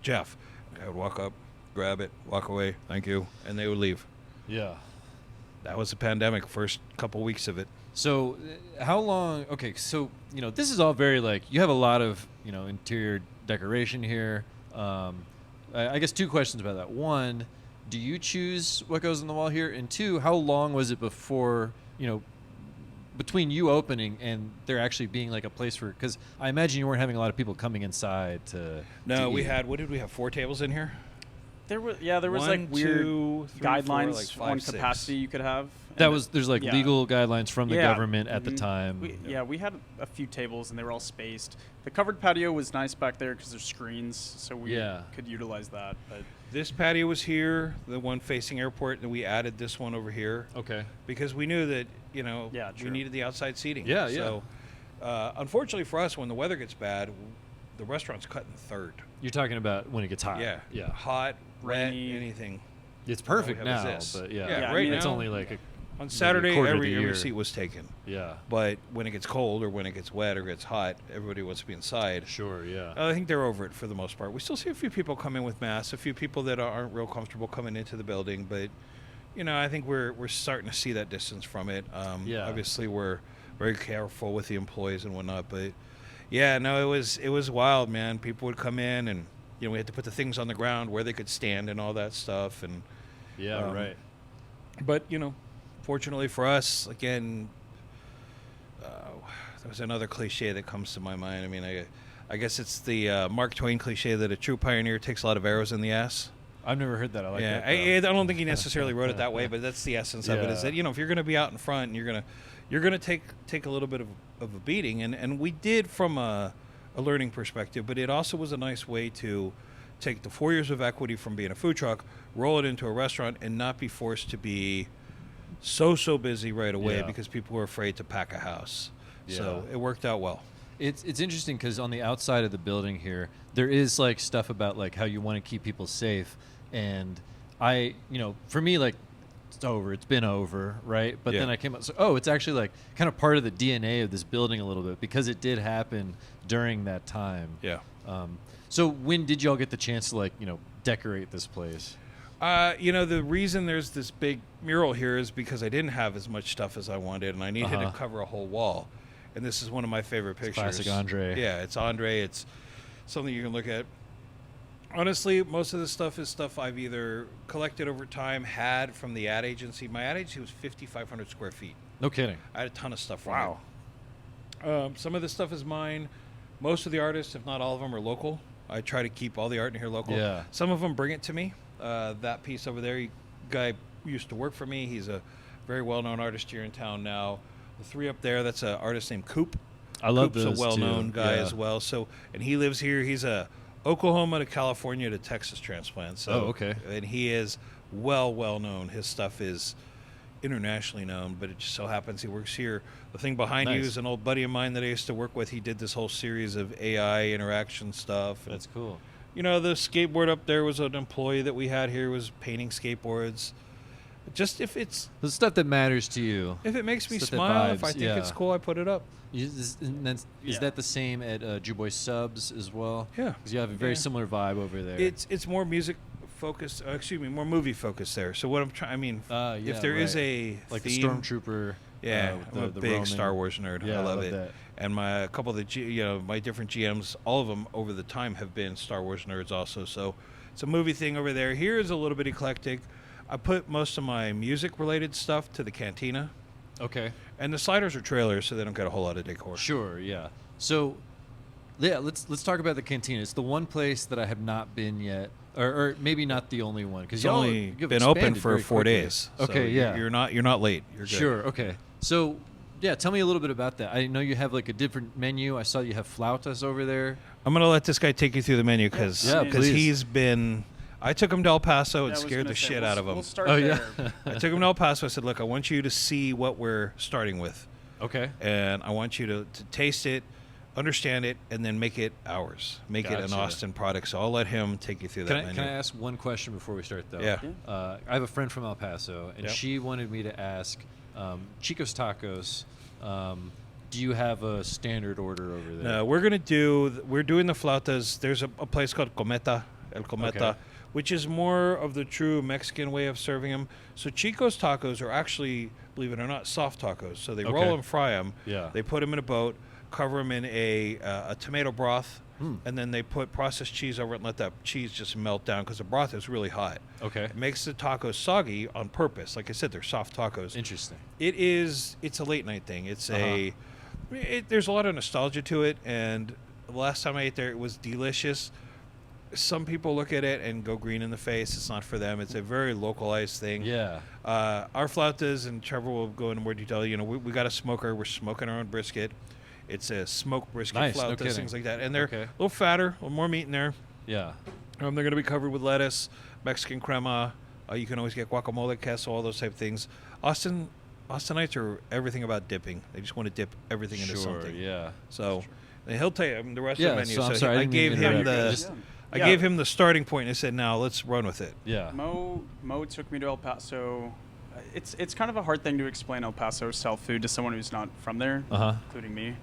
Jeff. I would walk up, grab it, walk away, thank you, and they would leave. Yeah. That was the pandemic, first couple weeks of it. So how long, okay, so, this is all very, you have a lot of, interior decoration here. I guess 2 questions about that. 1, do you choose what goes on the wall here? And 2, how long was it before, between you opening and there actually being a place for, because I imagine you weren't having a lot of people coming inside to. No, we had, what did we have, 4 tables in here? There was 1, weird 2, 3, guidelines 4, 5, on 6. capacity you could have. There's legal guidelines from the government at the time. We had a few tables, and they were all spaced. The covered patio was nice back there because there's screens, so we could utilize that. But this patio was here, the one facing airport, and we added this one over here. Okay. Because we knew that, we needed the outside seating. Yeah, so, unfortunately for us, when the weather gets bad, the restaurant's cut in third. You're talking about when it gets hot. Yeah. Yeah. Hot, wet, Rainy. anything. It's perfect All we have now, is this. but Yeah, right now it's only on Saturday, quarter of the every year. seat was taken. Yeah. But when it gets cold or when it gets wet or gets hot, everybody wants to be inside. Sure, yeah. I think they're over it for the most part. We still see a few people come in with masks, a few people that aren't real comfortable coming into the building, but I think we're starting to see that distance from it. Obviously we're very careful with the employees and whatnot. But yeah, no, it was wild, man. People would come in, and we had to put the things on the ground where they could stand and all that stuff. And Yeah, right. but fortunately for us, again, there's another cliche that comes to my mind. I mean, I guess it's the Mark Twain cliche that a true pioneer takes a lot of arrows in the ass. I've never heard that. I like Yeah, that. I don't think he necessarily wrote it that way, but that's the essence of it. Is that if you're going to be out in front, and you're gonna take a little bit of a beating, and we did from a learning perspective, but it also was a nice way to take the 4 years of equity from being a food truck, roll it into a restaurant, and not be forced to be so busy right away because people were afraid to pack a house. Yeah. So it worked out well. It's interesting because on the outside of the building here, there is like stuff about like how you want to keep people safe, and for me, like, it's over, it's been over, right? But then I came up, so it's actually like kind of part of the DNA of this building a little bit because it did happen during that time. Yeah. So when did y'all get the chance to decorate this place? The reason there's this big mural here is because I didn't have as much stuff as I wanted, and I needed to cover a whole wall. And this is one of my favorite pictures. Classic Andre. Yeah, it's Andre. It's something you can look at. Honestly, most of this stuff is stuff I've either collected over time, had from the ad agency. My ad agency was 5,500 square feet. No kidding. I had a ton of stuff from it. Some of this stuff is mine. Most of the artists, if not all of them, are local. I try to keep all the art in here local. Yeah. Some of them bring it to me. That piece over there, guy used to work for me. He's a very well-known artist here in town now. The three up there, that's an artist named Coop. I love Coop's those a well-known too. guy as well. So, and he lives here. He's a Oklahoma to California to Texas transplant. So, okay. And he is well known. His stuff is internationally known, but it just so happens he works here. The thing behind you is an old buddy of mine that I used to work with. He did this whole series of AI interaction stuff. And, that's cool. the skateboard up there was an employee that we had here was painting skateboards. Just if it's the stuff that matters to you. If it makes me Stuff that smile, if vibes, I think it's cool, I put it up. Is that the same at JewBoy Subs as well? Yeah. Because you have a very similar vibe over there. It's more music focused. More movie focused there. So what I'm trying, if there is a like theme, a stormtrooper. I'm a big Roman. Star Wars nerd. Yeah, I love it. that. And a couple of the my different GMs, all of them over the time have been Star Wars nerds also. So it's a movie thing over there. Here is a little bit eclectic. I put most of my music-related stuff to the cantina. Okay. And the sliders are trailers, so they don't get a whole lot of decor. Sure, yeah. So, yeah, let's talk about the cantina. It's the one place that I have not been yet, or maybe not the only one, because it's only been open for 4 days. Okay, so you're not late. You're good. Sure. Okay. So, yeah, tell me a little bit about that. I know you have like a different menu. I saw you have flautas over there. I'm gonna let this guy take you through the menu because he's been. I took him to El Paso and scared the shit out of him. We'll start there. I took him to El Paso. I said, look, I want you to see what we're starting with. Okay. And I want you to taste it, understand it, and then make it ours. Make it an Austin product. So I'll let him take you through that menu. Can I ask one question before we start, though? Yeah. I have a friend from El Paso, and she wanted me to ask, Chico's Tacos, do you have a standard order over there? No, we're doing the flautas. There's a place called El Cometa, which is more of the true Mexican way of serving them. So Chico's tacos are actually, believe it or not, soft tacos. So they roll and fry them. Yeah. They put them in a boat, cover them in a tomato broth, and then they put processed cheese over it and let that cheese just melt down because the broth is really hot. Okay. It makes the tacos soggy on purpose. Like I said, they're soft tacos. Interesting. It's a late night thing. It's there's a lot of nostalgia to it, and the last time I ate there, it was delicious. Some people look at it and go green in the face. It's not for them. It's a very localized thing. Yeah. Our flautas, and Trevor will go into more detail. We got a smoker. We're smoking our own brisket. It's a smoked brisket flautas, things like that. And they're a little fatter, a little more meat in there. Yeah. They're going to be covered with lettuce, Mexican crema. You can always get guacamole, queso, all those type of things. Austinites are everything about dipping. They just want to dip everything into something. Yeah. So he'll tell you the rest of the menu. So I'm sorry, I gave him I gave him the starting point and I said, now let's run with it. Yeah. Mo took me to El Paso. It's kind of a hard thing to explain El Paso style food to someone who's not from there, including me.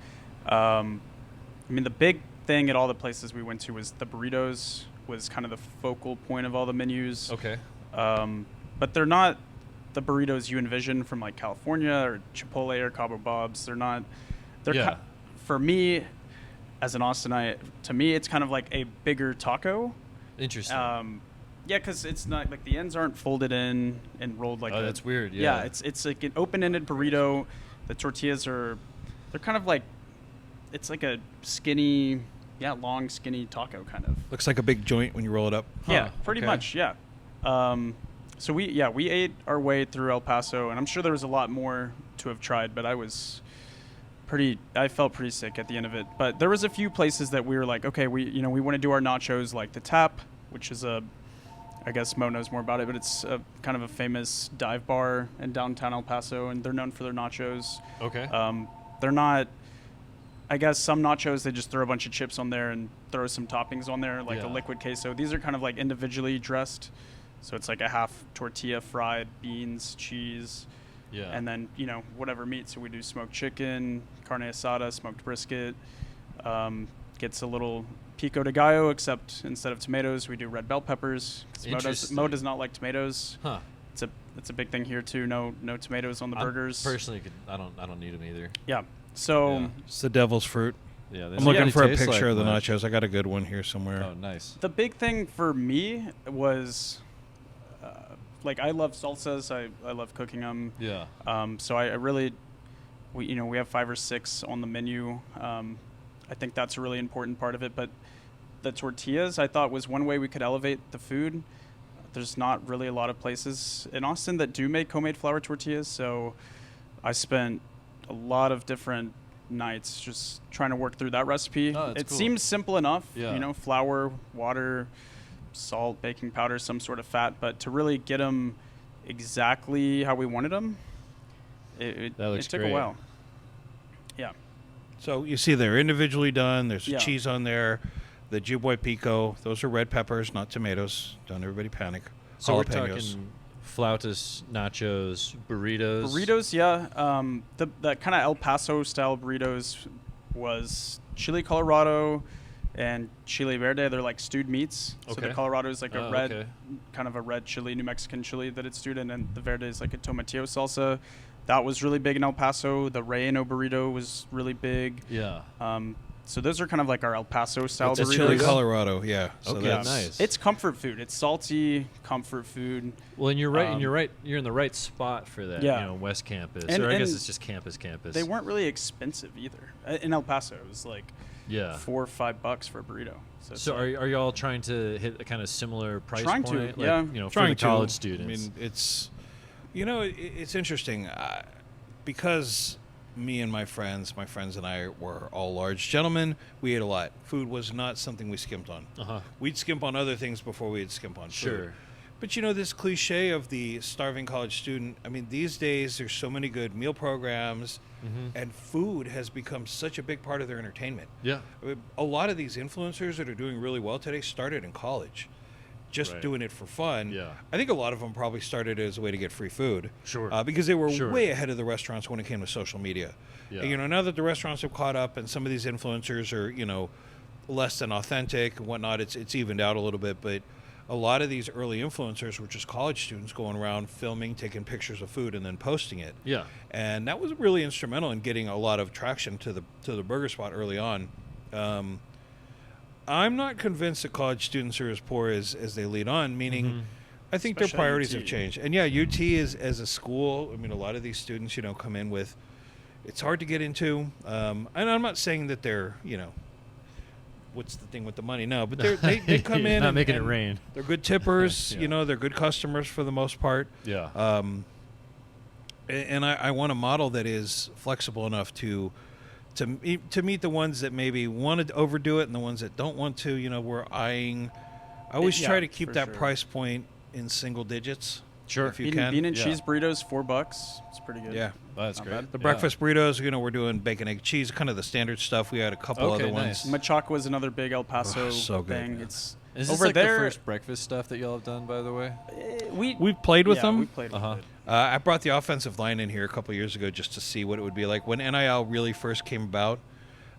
The big thing at all the places we went to was the burritos was kind of the focal point of all the menus. Okay. But they're not the burritos you envision from like California or Chipotle or Cabo Bob's. They're not. They're for me, as an Austinite, to me it's kind of like a bigger taco. Interesting. Yeah, because it's not like the ends aren't folded in and rolled like. Oh, that's weird. Yeah. It's like an open-ended burrito. The tortillas they're kind of like, it's like a skinny, long skinny taco kind of. Looks like a big joint when you roll it up. Yeah, pretty much. Yeah. So we ate our way through El Paso, and I'm sure there was a lot more to have tried, but I felt pretty sick at the end of it. But there was a few places that we were like, okay, we want to do our nachos, like the Tap, which is I guess Mo knows more about it, but it's kind of a famous dive bar in downtown El Paso, and they're known for their nachos. Okay. They're not, I guess some nachos, they just throw a bunch of chips on there and throw some toppings on there, like a liquid queso. These are kind of like individually dressed. So it's like a half tortilla, fried beans, cheese, and then, whatever meat. So we do smoked chicken, carne asada, smoked brisket. Gets a little pico de gallo, except instead of tomatoes, we do red bell peppers. Mo does not like tomatoes. Huh. It's a big thing here too. No tomatoes on the burgers. Personally, I don't need them either. Yeah. So it's the devil's fruit. Yeah. I'm looking for a picture of the nachos. I got a good one here somewhere. Oh, nice. The big thing for me was, I love salsas. I love cooking them. Yeah. So I really, we have 5 or 6 on the menu. I think that's a really important part of it. But the tortillas, I thought, was one way we could elevate the food. There's not really a lot of places in Austin that do make homemade flour tortillas. So I spent a lot of different nights just trying to work through that recipe. Oh, it cool. seems simple enough. Yeah. Flour, water, salt, baking powder, some sort of fat. But to really get them exactly how we wanted them, it took great. a while. Yeah. So you see they're individually done. There's Yeah. cheese on there. The JewBoy pico. Those are red peppers, not tomatoes. Don't everybody panic. So we're Jalapenos. talking flautas, nachos, burritos. Burritos, yeah. That kind of El Paso style burritos was chili Colorado and chili verde. They're like stewed meats. So Okay. the Colorado is like a red, okay. kind of a red chili, New Mexican chili that it's stewed in, and the verde is like a tomatillo salsa. That was really big in El Paso. The relleno burrito was really big. Yeah. So those are kind of like our El Paso style It's a burritos. chili Colorado, yeah. So Okay, that's nice. It's comfort food. It's salty comfort food. Well, and you're right. And you're right. You're in the right spot for that. Yeah. West Campus, And- or I guess and it's just campus. They weren't really expensive either. In El Paso, it was like Yeah. $4 or $5 for a burrito. So, So are y'all trying to hit a kind of similar price Trying to, point? yeah. For trying the to. college students. I mean, it's, it's interesting because me and my friends and I were all large gentlemen. We ate a lot. Food was not something we skimped on. Uh-huh. We'd skimp on other things before we'd skimp on food. Sure. But this cliche of the starving college student, I mean, these days there's so many good meal programs, and food has become such a big part of their entertainment. Yeah. I mean, a lot of these influencers that are doing really well today started in college, just Right. doing it for fun. Yeah. I think a lot of them probably started as a way to get free food. Sure. Because they were Sure. way ahead of the restaurants when it came to social media. Yeah. And, now that the restaurants have caught up and some of these influencers are, less than authentic and whatnot, it's evened out a little bit. But a lot of these early influencers were just college students going around filming, taking pictures of food, and then posting it. Yeah. And that was really instrumental in getting a lot of traction to the burger spot early on. I'm not convinced that college students are as poor as they lead on, meaning I think Especially their priorities UT. have changed. And yeah, UT is as a school, I mean, a lot of these students, come in with, it's hard to get into. And I'm not saying that they're, what's the thing with the money? No, but they come in. Not and, making it and rain. They're good tippers, Yeah. they're good customers for the most part. Yeah. And I want a model that is flexible enough to meet the ones that maybe want to overdo it and the ones that don't want to. We're eyeing. I always Yeah, try to keep for that sure. price point in single digits. Sure. if you can. Bean and Yeah. cheese burritos, $4. It's pretty good. Yeah. Oh, that's Not great. bad. The Yeah. breakfast burritos, we're doing bacon, egg, cheese, kind of the standard stuff. We had a couple Okay, other nice. ones. Machaca was another big El Paso so good, thing. man. It's Is this over like there. the first breakfast stuff that y'all have done, by the way? We've played with yeah, them. We played with Uh-huh. it. I brought the offensive line in here a couple years ago just to see what it would be like when NIL really first came about.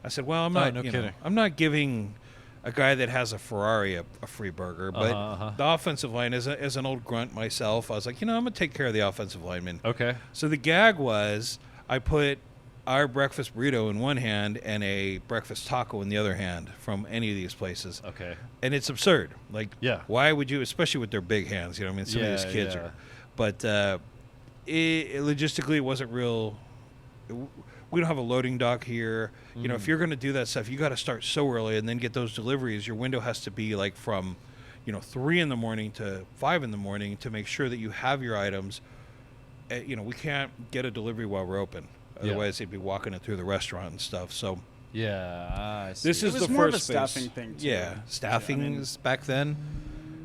I said, "Well, I'm Oh, not. no kidding. I'm not giving a guy that has a Ferrari a free burger. But the offensive line, as an old grunt myself, I was like, I'm going to take care of the offensive lineman. Okay. So the gag was I put our breakfast burrito in one hand and a breakfast taco in the other hand from any of these places. Okay. And it's absurd. Like, yeah. Why would you, especially with their big hands, some of these kids are. But logistically, it wasn't real. We don't have a loading dock here. If you're going to do that stuff, you got to start so early and then get those deliveries. Your window has to be like from, 3 in the morning to 5 in the morning to make sure that you have your items. We can't get a delivery while we're open. Otherwise, they'd be walking it through the restaurant and stuff. So, I see. this is the more first of a space. staffing thing, too. Yeah, staffing is back then.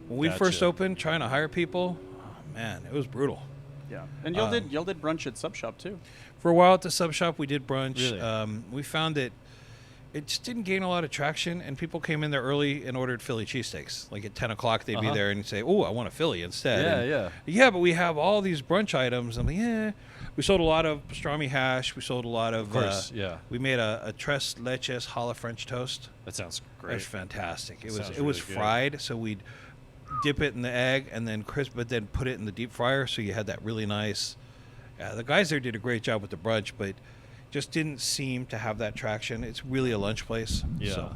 When we first opened, trying to hire people, man, it was brutal. Yeah, and y'all did brunch at Sub Shop too. For a while at the Sub Shop, we did brunch. Really? We found that it just didn't gain a lot of traction, and people came in there early and ordered Philly cheesesteaks. Like at 10 o'clock, they'd be there and say, "Oh, I want a Philly instead." Yeah, but we have all these brunch items. I'm like, yeah. We sold a lot of pastrami hash. We sold a lot of. Of course, We made a tres leches challah French toast. That sounds great. It was fantastic. It was really fried, so we'd dip it in the egg and then crisp, but then put it in the deep fryer, so you had that really nice. The guys there did a great job with the brunch, but just didn't seem to have that traction. It's really a lunch place. Yeah. So.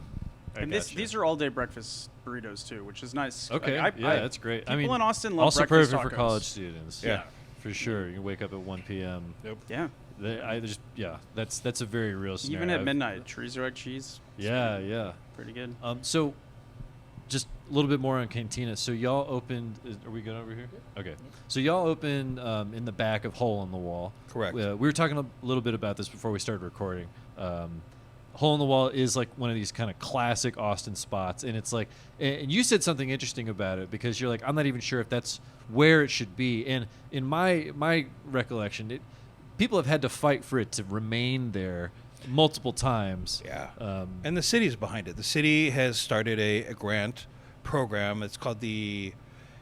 And these are all-day breakfast burritos too, which is nice. Okay. That's great. People in Austin love also breakfast perfect tacos. for college students. Yeah. For sure. You can wake up at 1 p.m. Yep. Yeah. That's a very real scenario. Even at midnight, chorizo egg cheese. Yeah. Pretty good. So, just a little bit more on Cantina. So y'all opened. Are we good over here? Okay. So y'all opened in the back of Hole in the Wall. Correct. We were talking a little bit about this before we started recording. Hole in the Wall is like one of these kind of classic Austin spots, and it's like, and you said something interesting about it because you're like, I'm not even sure if that's where it should be. And in my recollection, people have had to fight for it to remain there multiple times. Yeah. And the city's behind it. The city has started a grant program. It's called the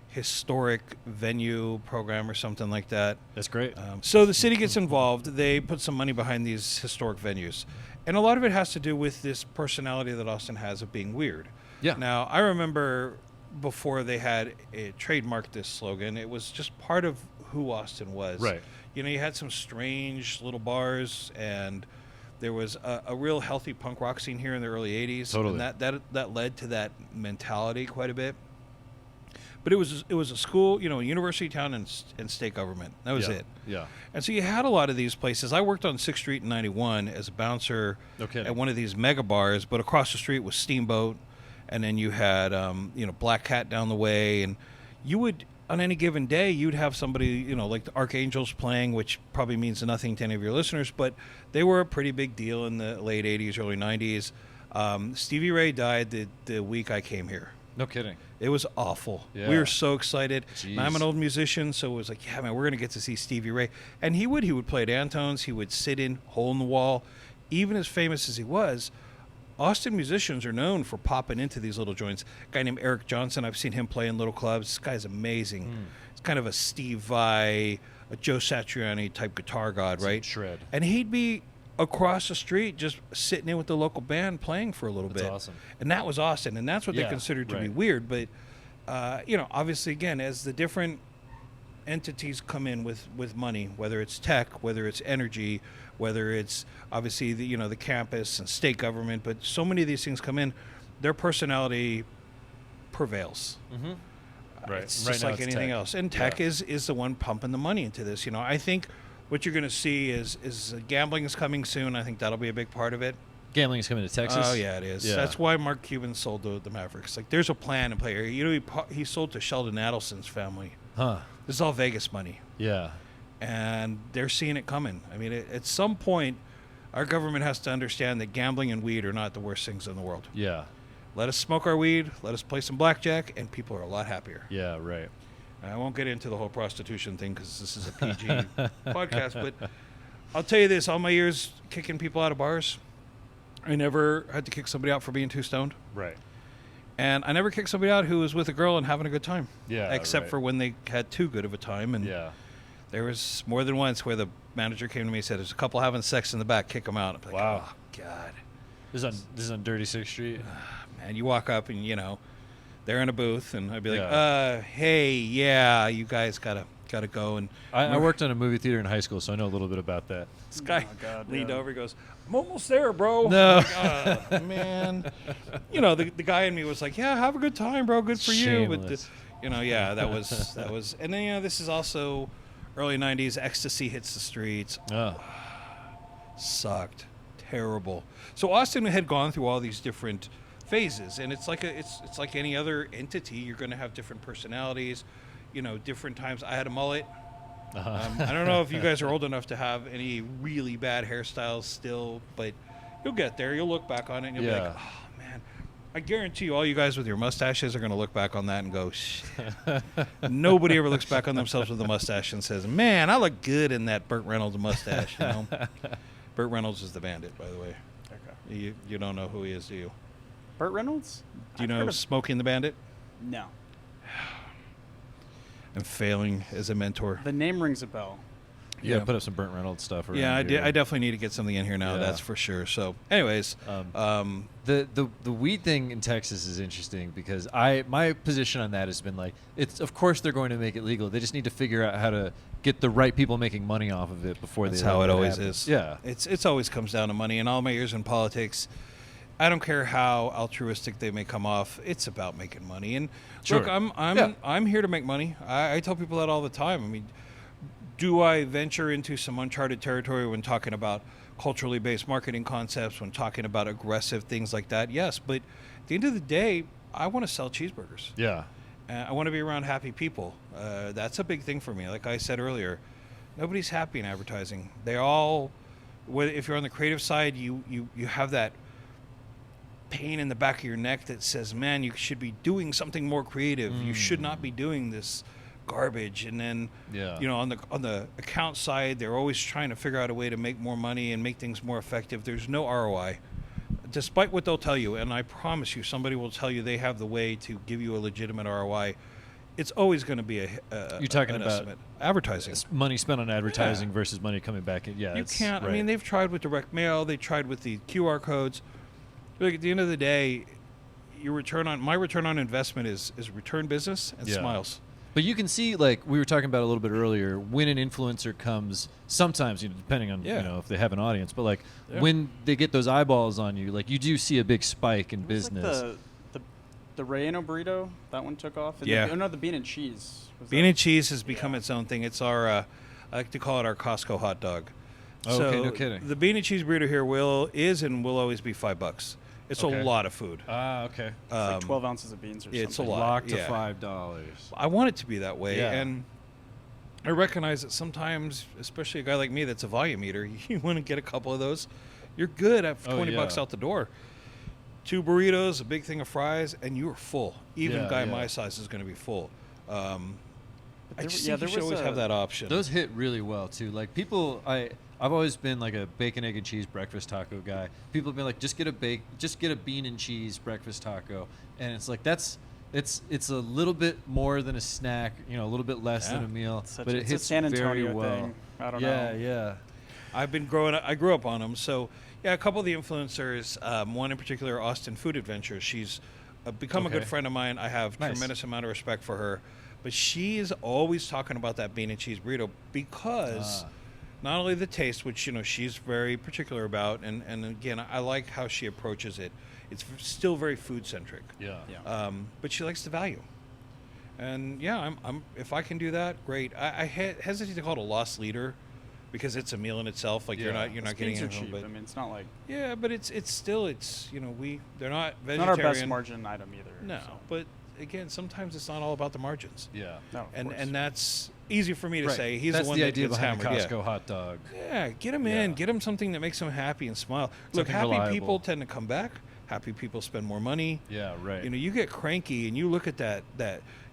Historic Venue Program or something like that. That's great. So the city gets involved. They put some money behind these historic venues. And a lot of it has to do with this personality that Austin has of being weird. Yeah. Now, I remember before they had trademarked this slogan, it was just part of who Austin was. Right. You had some strange little bars, and there was a real healthy punk rock scene here in the early 80s. Totally. And that led to that mentality quite a bit. But it was a school, a university town and state government. That was it. Yeah. And so you had a lot of these places. I worked on 6th Street in 91 as a bouncer at one of these mega bars, but across the street was Steamboat, and then you had Black Cat down the way, and you would on any given day you'd have somebody like the Archangels playing, which probably means nothing to any of your listeners, but they were a pretty big deal in the late 80s, early 90s. Stevie Ray died the week I came here. No kidding. It was awful. Yeah. We were so excited. Jeez. And I'm an old musician, so it was like, yeah, man, we're going to get to see Stevie Ray. And he would play at Antone's. He would sit in Hole in the Wall. Even as famous as he was, Austin musicians are known for popping into these little joints. A guy named Eric Johnson, I've seen him play in little clubs. This guy's amazing. It's kind of a Steve Vai, a Joe Satriani type guitar god, right? Shred. And he'd be across the street just sitting in with the local band playing for a little bit. That's awesome. And that was Austin, and that's what they considered to be weird. But obviously, again, as the different entities come in with money, whether it's tech, whether it's energy, whether it's obviously the campus and state government, but so many of these things come in, their personality prevails. Right. It's just like anything else. And tech is the one pumping the money into this. I think what you're going to see is gambling is coming soon. I think that'll be a big part of it. Gambling is coming to Texas. Oh yeah, it is. Yeah. That's why Mark Cuban sold the Mavericks. Like, there's a plan in play here. He sold to Sheldon Adelson's family. Huh. This is all Vegas money, Yeah. and they're seeing it coming. I mean, at some point, our government has to understand that gambling and weed are not the worst things in the world. Yeah. Let us smoke our weed. Let us play some blackjack, and people are a lot happier. Yeah. Right. I won't get into the whole prostitution thing because this is a PG podcast, but I'll tell you this. All my years kicking people out of bars, I never had to kick somebody out for being too stoned. Right. And I never kicked somebody out who was with a girl and having a good time. Yeah. Except for when they had too good of a time. And there was more than once where the manager came to me and said, there's a couple having sex in the back, kick them out. I'm like, wow. Oh, God. This is on Dirty 6th Street. And you walk up and, they're in a booth, and I'd be like, Yeah. hey, yeah, you guys gotta go. And I worked on a movie theater in high school, so I know a little bit about that. this guy Oh, God, leaned yeah. over and goes, I'm almost there, bro. No. I'm like, "Ah, man. The guy in me was like, yeah, have a good time, bro. Good for you. But, Shameless. that was. And then, this is also early 90s. Ecstasy hits the streets. Oh. Sucked. Terrible. So Austin had gone through all these different phases, and it's like it's like any other entity. You're going to have different personalities, different times. I had a mullet. I don't know if you guys are old enough to have any really bad hairstyles still, but you'll get there. You'll look back on it and you'll be like, oh man. I guarantee you all you guys with your mustaches are going to look back on that and go, shit. Nobody ever looks back on themselves with a mustache and says, man, I look good in that Burt Reynolds mustache. Burt Reynolds is the bandit, by the way. Okay. You don't know who he is, do you? Burt Reynolds? Do you I've heard know of- Smokey and the Bandit? No. I'm failing as a mentor. The name rings a bell. Yeah, Yeah. put up some Burnt Reynolds stuff. Around Yeah, here. I definitely need to get something in here now. Yeah. That's for sure. So, anyways, The weed thing in Texas is interesting because my position on that has been like, it's of course they're going to make it legal. They just need to figure out how to get the right people making money off of it before that's they. how let it always happen. is. Yeah. It's always comes down to money. And all my years in politics, I don't care how altruistic they may come off. It's about making money. And Sure. look, Yeah. I'm here to make money. I tell people that all the time. I mean, do I venture into some uncharted territory when talking about culturally based marketing concepts, when talking about aggressive things like that? Yes, but at the end of the day, I want to sell cheeseburgers. Yeah. I want to be around happy people. That's a big thing for me. Like I said earlier, nobody's happy in advertising. They all, if you're on the creative side, you have that pain in the back of your neck that says, man, you should be doing something more creative. You should not be doing this garbage. And then, Yeah. on the account side, they're always trying to figure out a way to make more money and make things more effective. There's no ROI. Despite what they'll tell you, and I promise you, somebody will tell you they have the way to give you a legitimate ROI. It's always going to be You're talking an about estimate. Advertising. It's money spent on advertising Yeah. versus money coming back in. Yeah. You it's- can't. I right. mean, they've tried with direct mail. They tried with the QR codes. Look, at the end of the day, my return on investment is return business and Yeah. smiles. But you can see, like we were talking about a little bit earlier, when an influencer comes, sometimes, depending on Yeah. if they have an audience, but like Yeah. when they get those eyeballs on you, like you do see a big spike in It was business. Like the Relleno burrito, that one took off. And Yeah. The bean and cheese. Was Bean that- and cheese has become Yeah. its own thing. It's our, I like to call it our Costco hot dog. Oh, so okay, no kidding. The bean and cheese burrito here is and will always be $5. It's Okay. a lot of food. Ah, okay. It's like 12 ounces of beans or yeah, it's a something. lot. Locked to yeah. $5. I want it to be that way. Yeah. And I recognize that sometimes, especially a guy like me that's a volume eater, you want to get a couple of those. You're good at Oh, $20 yeah. out the door. 2 burritos, a big thing of fries, and you are full. Even Yeah, a guy yeah. my size is going to be full. I there just w- yeah, think there you should was always a- have that option. Those hit really well too. Like people, I've always been like a bacon, egg, and cheese breakfast taco guy. People have been like, just get a bean and cheese breakfast taco, and it's like it's a little bit more than a snack, a little bit less than Yeah. a meal, It's but it a hits San very Antonio well. thing. I don't Yeah, know. yeah. I grew up on them. So, yeah, a couple of the influencers, one in particular, Austin Food Adventures. She's become a Okay. good friend of mine. I have Nice. tremendous amount of respect for her. But she is always talking about that bean and cheese burrito because not only the taste, which, she's very particular about, and again, I like how she approaches it. It's still very food-centric. Yeah. Yeah. But she likes the value. And, yeah, I'm if I can do that, great. I hesitate to call it a lost leader because it's a meal in itself. Like, Yeah. you're not Those getting beans are anything. cheap. But I mean, it's not like yeah, but it's still they're not it's vegetarian. not our best margin item either. No, so. but again, sometimes it's not all about the margins. Yeah. No, of And course. and that's easy for me to say. He's That's the one the that idea gets behind hammered. the Costco hot dog. Yeah, get him Yeah. in. Get him something that makes him happy and smile. Look, Something happy reliable. people tend to come back. Happy people spend more money. Yeah, right. You get cranky and you look at that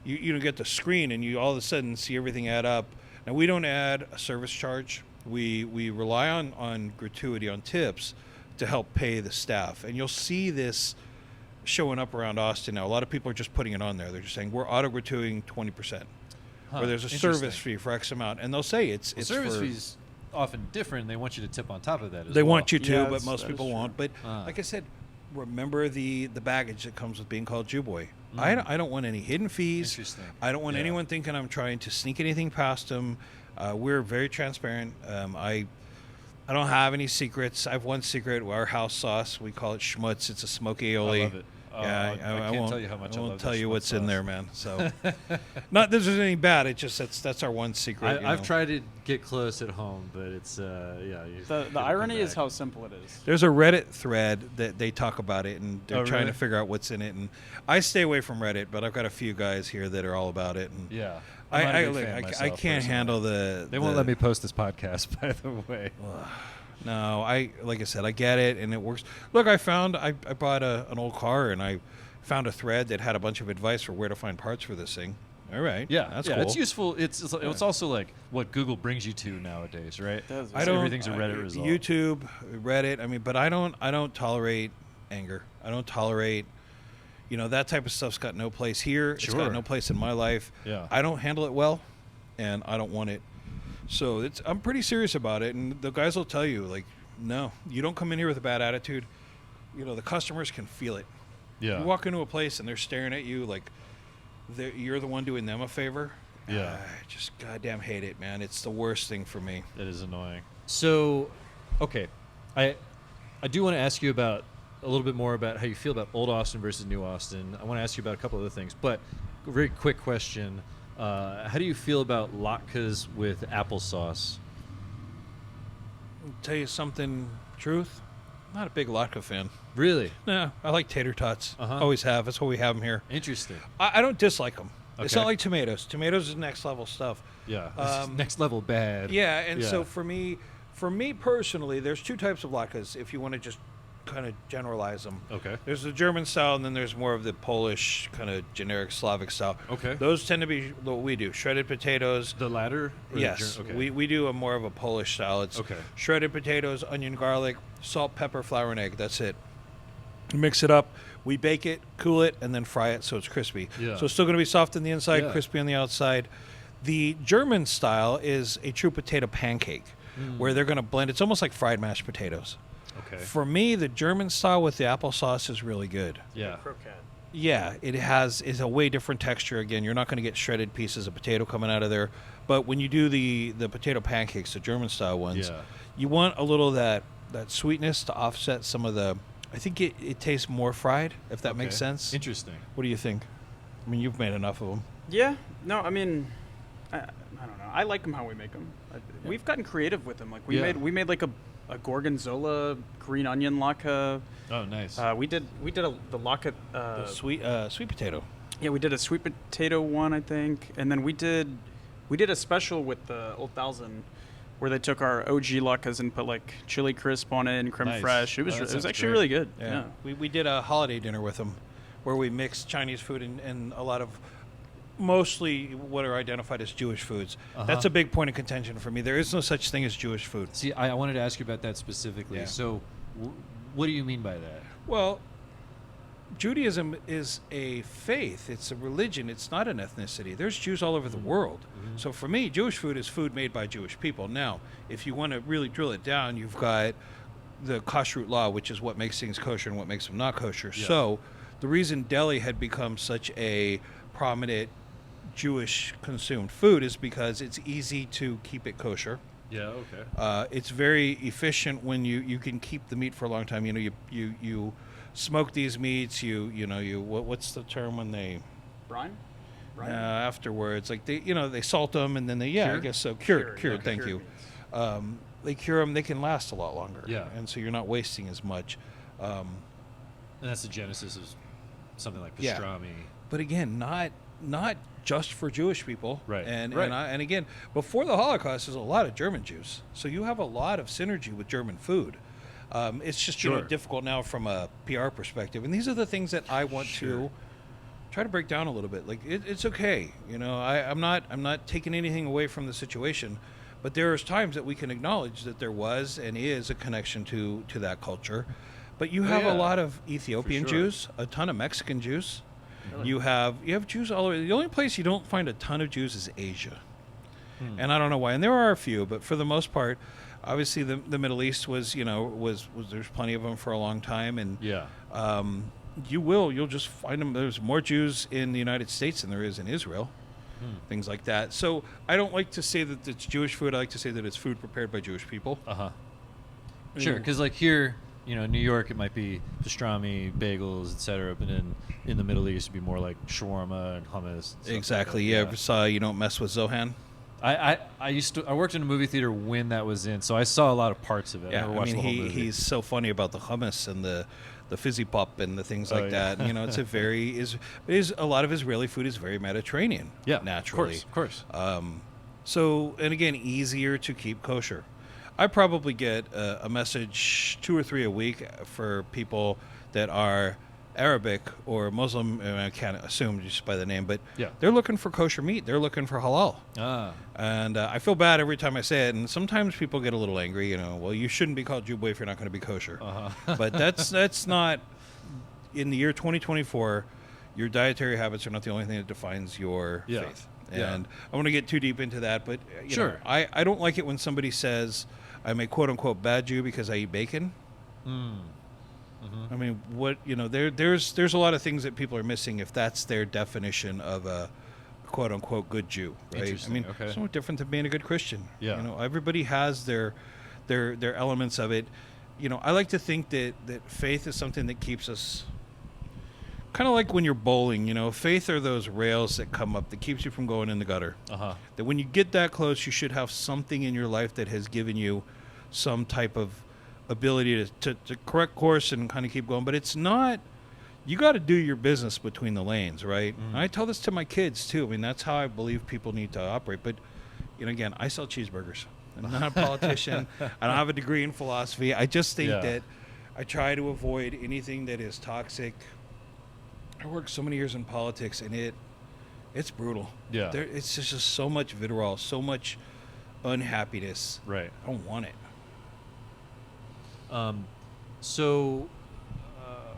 you get the screen and you all of a sudden see everything add up. Now we don't add a service charge. We rely on gratuity, on tips to help pay the staff. And you'll see this showing up around Austin now. A lot of people are just putting it on there. They're just saying we're auto gratuiting 20%. Huh, Or there's a interesting. service fee for X amount, and they'll say it's service for, fees often different. They want you to tip on top of that as They well. want you to, Yeah, but most that is people true. won't. But like I said, remember the baggage that comes with being called JewBoy. I don't want any hidden fees. Interesting. I don't want Yeah. anyone thinking I'm trying to sneak anything past them. We're very transparent. I don't have any secrets. I have one secret. Our house sauce, we call it schmutz. It's a smoky aioli. I love it. Yeah, I can't tell you how much I won't love tell that you schmutz what's in sauce. there, man. So, not that there's anything bad. It's just that's our one secret. I've tried to get close at home, but it's yeah. The irony is how simple it is. There's a Reddit thread that they talk about it, and they're Oh, trying really? to figure out what's in it. And I stay away from Reddit, but I've got a few guys here that are all about it. And Yeah. I can't handle the. They won't let me post this podcast, by the way. No, like I said, I get it, and it works. Look, I bought an old car, and I found a thread that had a bunch of advice for where to find parts for this thing. All right, Yeah, that's yeah, cool. it's useful. It's also like what Google brings you to nowadays, right? Does. I don't. Everything's a Reddit result. YouTube, Reddit. I mean, but I don't tolerate anger. I don't tolerate. That type of stuff's got no place here. It's Sure. got no place in my life. Yeah. I don't handle it well, and I don't want it. So I'm pretty serious about it, and the guys will tell you, like, no, you don't come in here with a bad attitude. The customers can feel it. Yeah. You walk into a place and they're staring at you like you're the one doing them a favor. Yeah. I just goddamn hate it, man. It's the worst thing for me. That is annoying. So, okay, I do want to ask you about a little bit more about how you feel about Old Austin versus New Austin. I want to ask you about a couple other things, but a very quick question: how do you feel about latkes with applesauce? Tell you something, truth. Not a big latke fan. Really No, I like tater tots. Uh-huh. Always have. That's what we have them here. interesting. I don't dislike them. It's Okay. not like tomatoes. Tomatoes is next level stuff. Yeah, Um, next level bad. Yeah, and Yeah. so for me personally, there's two types of latkes. If you want to just kind of generalize them, Okay. there's the German style, and then there's more of the Polish kind of generic Slavic style. Okay. Those tend to be what we do: shredded potatoes. The latter. Or the Yes, okay. we do a more of a Polish style. It's Okay. shredded potatoes, onion, garlic, salt, pepper, flour, and egg. That's it. Mix it up. We bake it, cool it, and then fry it so it's crispy. Yeah. So it's still going to be soft on the inside, Yeah. crispy on the outside. The German style is a true potato pancake, where they're going to blend. It's almost like fried mashed potatoes. Okay. For me, the German style with the applesauce is really good. Yeah. Croquette. Yeah, it's a way different texture. Again, you're not going to get shredded pieces of potato coming out of there. But when you do the potato pancakes, the German style ones, Yeah. you want a little of that sweetness to offset some of the. I think it tastes more fried, if that makes Okay. sense. Interesting. What do you think? I mean, you've made enough of them. Yeah. No, I mean, I don't know. I like them how we make them. We've gotten creative with them. Like Yeah. we made like a gorgonzola green onion latke. Oh, nice. We did the latke. The sweet potato. Yeah, we did a sweet potato one, I think, and then we did a special with the Old Thousand, where they took our OG latkes and put like chili crisp on it and creme Nice. fraiche. It was Oh, that it was sounds actually great. really good. Yeah. We did a holiday dinner with them, where we mixed Chinese food and a lot of mostly what are identified as Jewish foods. Uh-huh. That's a big point of contention for me. There is no such thing as Jewish food. See, I wanted to ask you about that specifically. Yeah. So, what do you mean by that? Well, Judaism is a faith. It's a religion. It's not an ethnicity. There's Jews all over the world. So for me, Jewish food is food made by Jewish people. Now, if you want to really drill it down, you've got the kashrut law, which is what makes things kosher and what makes them not kosher. Yeah. So the reason deli had become such a prominent Jewish consumed food is because it's easy to keep it kosher. Yeah. Okay. It's very efficient when you can keep the meat for a long time. You know, you smoke these meats. What's the term when they Brine? afterwards? Like they salt them and then I Cured? guess so. Cured. Okay. Thank you. They cure them. They can last a lot longer. Yeah. And so you're not wasting as much. And that's the genesis of something like Yeah. pastrami. But again, not just for Jewish people. Right. And Right. and again, before the Holocaust, there's a lot of German Jews. So you have a lot of synergy with German food. It's just Sure. difficult now from a PR perspective. And these are the things that I want to try to break down a little bit. Like it's okay. I'm not taking anything away from the situation, but there's times that we can acknowledge that there was and is a connection to that culture. But you have yeah. a lot of Ethiopian sure. Jews, a ton of Mexican Jews. Really? You have Jews all over. The only place you don't find a ton of Jews is Asia. And I don't know why. And there are a few, but for the most part, obviously the Middle East was there's plenty of them for a long time, and you'll just find them. There's more Jews in the United States than there is in Israel. Things like that. So I don't like to say that it's Jewish food. I like to say that it's food prepared by Jewish people. Sure, because like here, New York, it might be pastrami, bagels, etc. But in the Middle East, it'd be more like shawarma and hummus. And Exactly. Like You ever saw You Don't Mess with Zohan? I worked in a movie theater when that was in, so I saw a lot of parts of it. Yeah, I never watched the whole movie. he's so funny about the hummus and the fizzy pop and the things like that. It's a lot of Israeli food is very Mediterranean. Yeah, naturally, of course. So, and again, easier to keep kosher. I probably get a message 2 or 3 a week for people that are Arabic or Muslim. And I can't assume just by the name, but they're looking for kosher meat. They're looking for halal. And I feel bad every time I say it. And sometimes people get a little angry. Well, you shouldn't be called JewBoy if you're not going to be kosher. But that's not, in the year 2024. Your dietary habits are not the only thing that defines your faith. And I want to get too deep into that, but Sure. I don't like it when somebody says I'm a quote unquote bad Jew because I eat bacon. I mean, there's a lot of things that people are missing if that's their definition of a quote unquote good Jew, right? I mean, it's no different than being a good Christian. Everybody has their elements of it. I like to think that faith is something that keeps us kind of like when you're bowling, faith are those rails that come up that keeps you from going in the gutter. That when you get that close, you should have something in your life that has given you some type of ability to correct course and kind of keep going. But it's not, you got to do your business between the lanes, right? And I tell this to my kids too. I mean, that's how I believe people need to operate. But, again, I sell cheeseburgers. I'm not a politician. I don't have a degree in philosophy. I just think that I try to avoid anything that is toxic. I worked so many years in politics, and it's brutal. It's just so much vitriol, so much unhappiness. Right. I don't want it.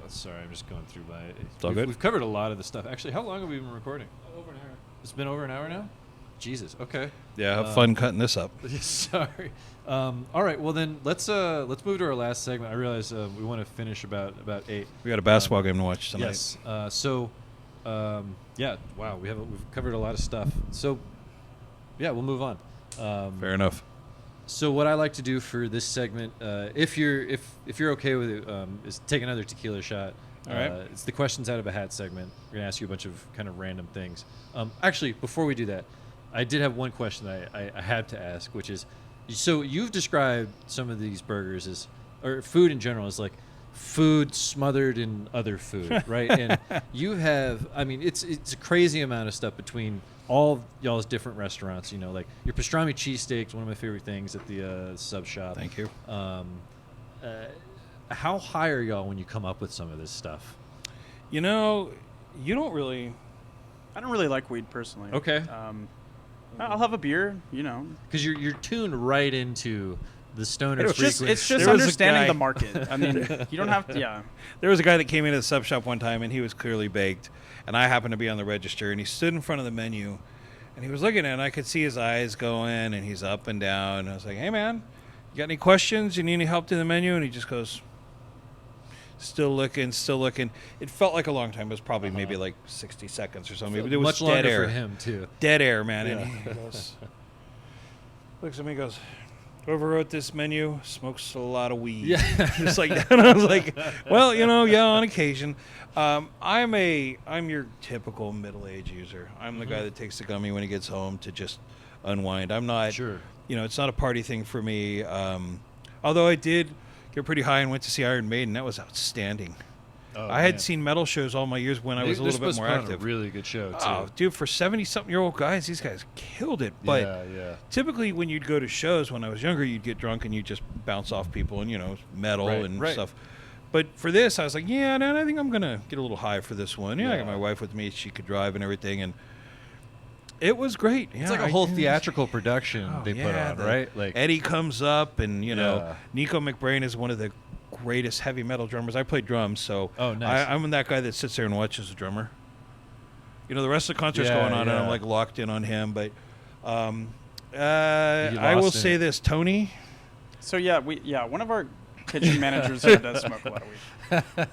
Sorry, I'm just going through my. It's all good. We've covered a lot of the stuff. Actually, how long have we been recording? Over an hour. It's been over an hour now? Jesus. Okay. Yeah, have fun cutting this up. Sorry. All right. Well, then let's move to our last segment. I realize we want to finish about 8. We got a basketball game to watch tonight. Yes. Wow. We've covered a lot of stuff. So, yeah, we'll move on. Fair enough. So what I like to do for this segment, if you're okay with it, is take another tequila shot. All right. It's the questions out of a hat segment. We're gonna ask you a bunch of kind of random things. Actually, before we do that, I did have one question I had to ask, which is, so you've described some of these burgers or food in general as like food smothered in other food, right? And you have, I mean, it's a crazy amount of stuff between all of y'all's different restaurants. Like your pastrami cheesesteaks, one of my favorite things at the sub shop. Thank you. How high are y'all when you come up with some of this stuff? You don't really. I don't really like weed personally. Okay. I'll have a beer, because you're tuned right into the stoner frequency. It's just understanding the market. I mean, you don't have to. Yeah. There was a guy that came into the sub shop one time, and he was clearly baked, and I happened to be on the register, and he stood in front of the menu, and he was looking at it, and I could see his eyes going, and he's up and down. And I was like, "Hey, man, you got any questions? You need any help to the menu?" And he just goes, still looking. It felt like a long time. It was probably maybe like 60 seconds or something. But it was much dead longer air. for him too. Dead air, man. Yeah. And he goes, looks at me and goes, "Whoever wrote this menu smokes a lot of weed." Yeah. Just like that. And I was like, well, yeah, on occasion. I'm your typical middle-aged user. I'm the guy that takes the gummy when he gets home to just unwind. I'm not, Sure. It's not a party thing for me. Although I did get pretty high and went to see Iron Maiden. That was outstanding. Oh, I had seen metal shows all my years when I was a little bit more active. A really good show too. Oh, dude, for 70-something-year-old guys, these guys killed it. But typically when you'd go to shows when I was younger, you'd get drunk and you'd just bounce off people and, metal and stuff. But for this, I was like, I think I'm going to get a little high for this one. I got my wife with me. She could drive and everything. And it was great. It's like a whole theatrical production they put on, right? Like Eddie comes up and, Nico McBrain is one of the greatest heavy metal drummers. I play drums, so nice. I'm that guy that sits there and watches the drummer. The rest of the concert's going on, and I'm like locked in on him. But I will lost in say it. this, Tony. So one of our kitchen managers does smoke a lot of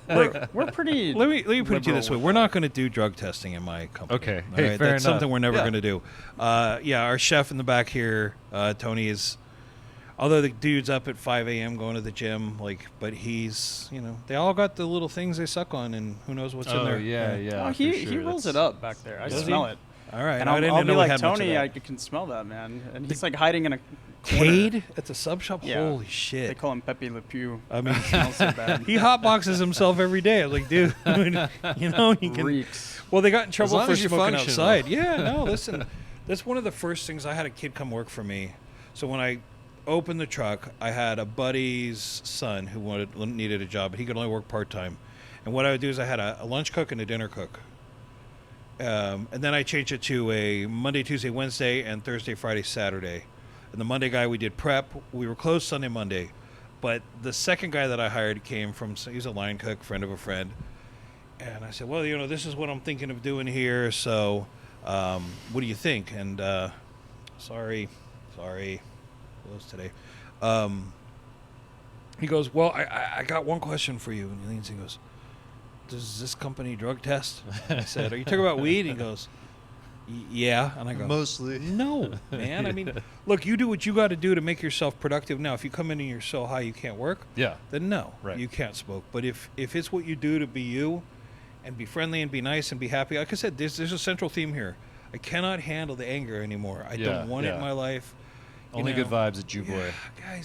weed. We're pretty. Let me put it to you this way: liberal we're not going to do drug testing in my company. Okay. all Hey, right? fair That's enough. something we're never Yeah. going to do. Our chef in the back here, Tony, is. Although the dude's up at 5 a.m. going to the gym, but he's, they all got the little things they suck on, and who knows what's in there. Oh, he rolls it up back there. I Does smell he? it. All right. And I I'll didn't be know we like, had much of Tony, that. I can smell that, man. And he's like hiding in a corner. Cade at the sub shop? Yeah. Holy They shit. call him Pepe Le Pew. I mean, Smells so bad. he hotboxes himself every day. I was like, dude, he can. Reeks. Well, they got in trouble long for as you smoking function, outside. though. Yeah, no, listen. That's one of the first things. I had a kid come work for me. So when I opened the truck, I had a buddy's son who needed a job, but he could only work part-time. And what I would do is I had a lunch cook and a dinner cook. And then I changed it to a Monday, Tuesday, Wednesday, and Thursday, Friday, Saturday. And the Monday guy, we did prep. We were closed Sunday, Monday. But the second guy that I hired came from, he's a line cook, friend of a friend. And I said, well, this is what I'm thinking of doing here. So what do you think? And sorry, closed today. He goes, well, I got one question for you. And he leans and goes, does this company drug test? I said, are you talking about weed? And he goes, yeah. And I go, Mostly. no, man. I mean, look, you do what you got to do to make yourself productive. Now, if you come in and you're so high you can't work, Yeah. then no, Right. you can't smoke. But if it's what you do to be you and be friendly and be nice and be happy, like I said, there's a central theme here. I cannot handle the anger anymore. I Yeah, don't want it yeah. in my life. You Only know, good vibes at JewBoy. yeah,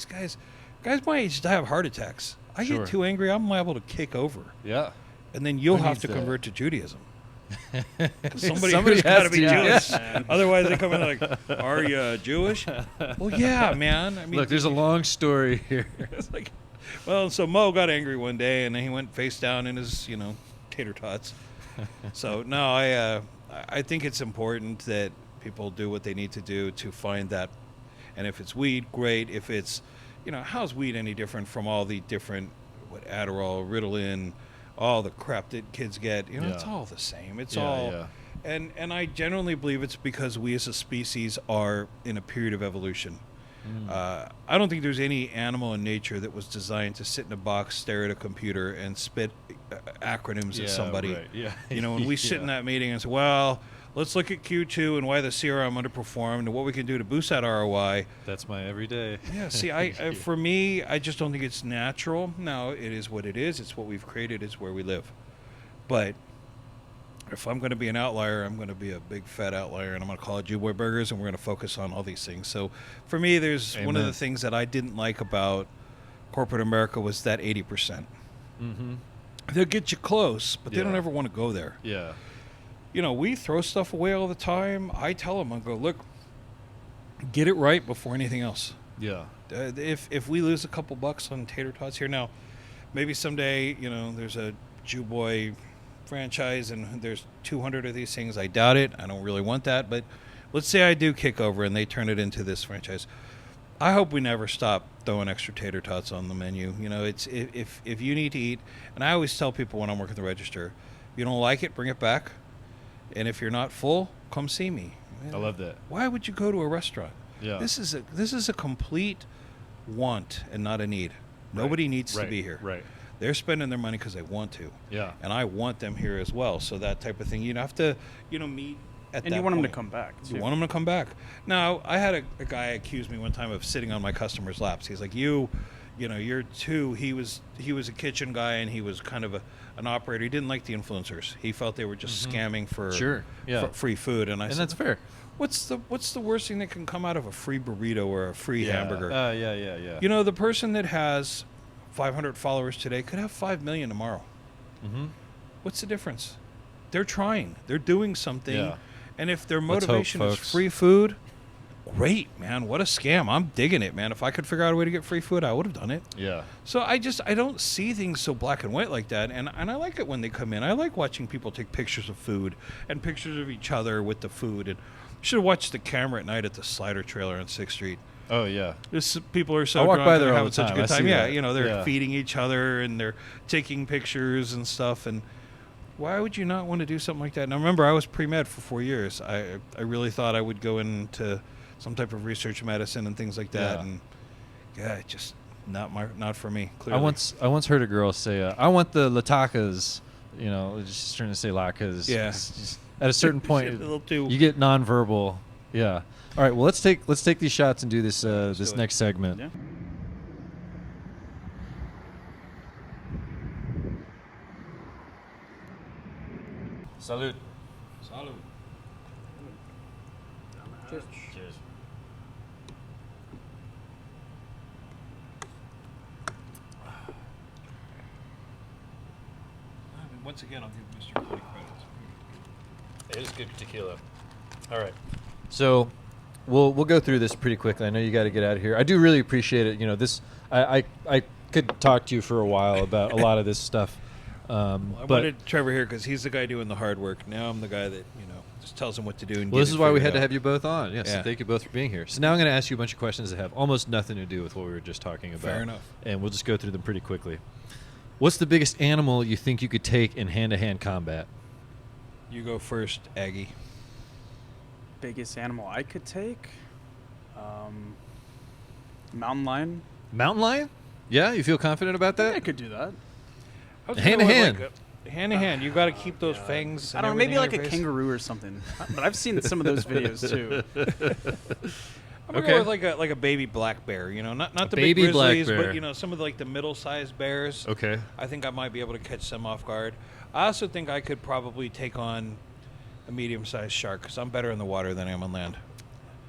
guys my age have heart attacks. I Sure. get too angry, I'm liable to kick over. Yeah. And then you'll Who have needs to that? convert to Judaism. Somebody Somebody's got to has be to, yeah. Jewish. Otherwise, they come in like, "Are you Jewish?" Well, yeah, man. I mean, Look, there's a long story here. it's like, well, so Mo got angry one day, and then he went face down in his, tater tots. So no, I think it's important that people do what they need to do to find that. And if it's weed, great. If it's, how's weed any different from all the different Adderall, Ritalin, all the crap that kids get? It's Yeah. all the same. It's Yeah, all. yeah. And I generally believe it's because we as a species are in a period of evolution. I don't think there's any animal in nature that was designed to sit in a box, stare at a computer, and spit acronyms at somebody. Right. Yeah. When we sit in Yeah. that meeting and say, well, let's look at Q2 and why the CRM underperformed and what we can do to boost that ROI. That's my everyday. Yeah, see, for me, I just don't think it's natural. Now, it is what it is. It's what we've created. It's where we live. But if I'm going to be an outlier, I'm going to be a big fat outlier, and I'm going to call it JewBoy Burgers, and we're going to focus on all these things. So for me, there's one of Amen. the things that I didn't like about corporate America was that 80%. Mm-hmm. They'll get you close, but they don't Yeah. ever want to go there. Yeah. We throw stuff away all the time. I tell them, I go, look, get it right before anything else. Yeah. If we lose a couple bucks on tater tots here now, maybe someday, there's a JewBoy franchise and there's 200 of these things. I doubt it. I don't really want that. But let's say I do kick over and they turn it into this franchise. I hope we never stop throwing extra tater tots on the menu. It's if you need to eat, and I always tell people when I'm working the register, if you don't like it, bring it back. And if you're not full, come see me. I love that. Why would you go to a restaurant? Yeah. This is a complete want and not a need. Nobody needs to be here. Right. They're spending their money because they want to. Yeah. And I want them here as well. So that type of thing, you have to, meet at that And you want them to point. come back. You too. want them to come back. Now, I had a guy accuse me one time of sitting on my customers' laps. He's like, you're too. He was a kitchen guy and he was kind of an operator. He didn't like the influencers. He felt they were just scamming for Sure. Yeah. for free food. And I And said, that's fair. What's the worst thing that can come out of a free burrito or a free hamburger? Yeah. The person that has 500 followers today could have 5 million tomorrow. Mm-hmm. What's the difference? They're trying. They're doing something. Yeah. And if their Let's hope, motivation is folks. free food, great, man. What a scam. I'm digging it, man. If I could figure out a way to get free food, I would have done it. Yeah. So I don't see things so black and white like that. And I like it when they come in. I like watching people take pictures of food and pictures of each other with the food. And you should have watched the camera at night at the Slider trailer on 6th Street. Oh yeah. People are so I walk drunk by and there they're all having the such a time. good I time. see Yeah, that. they're Yeah. feeding each other and they're taking pictures and stuff. And why would you not want to do something like that? Now remember, I was pre-med for 4 years. I really thought I would go into some type of research medicine and things like that. Yeah. And yeah, just not for me. Clearly. I once heard a girl say, "I want the latkes." You know, just trying to say latkes. Yeah. Just at a certain point, A little too. you get nonverbal. Yeah. All right. Well, let's take these shots and do this this do it. next segment. Yeah. Salud. Salud. Cheers. Once again, I'll give Mr. Cody credit. It is good tequila. All right. So we'll go through this pretty quickly. I know you got to get out of here. I do really appreciate it. You know, this I could talk to you for a while about a lot of this stuff. I But wanted Trevor here because he's the guy doing the hard work. Now I'm the guy that just tells him what to do. And well, this get is it why we figured had to out. have you both on. Yes. Yeah. So thank you both for being here. So now I'm going to ask you a bunch of questions that have almost nothing to do with what we were just talking about. Fair enough. And we'll just go through them pretty quickly. What's the biggest animal you think you could take in hand-to-hand combat? You go first, Aggie. Biggest animal I could take? Mountain lion. Mountain lion? Yeah, you feel confident about I that? could do that. Hand to hand. Hand to hand. You got to keep those fangs. I and don't know, maybe everything like in a your face. kangaroo or something. But I've seen some of those videos too. I'm gonna Okay. go with like a baby black bear. Not the baby big black grizzlies, bear. but some of the middle-sized bears. Okay. I think I might be able to catch them off guard. I also think I could probably take on a medium-sized shark because I'm better in the water than I am on land.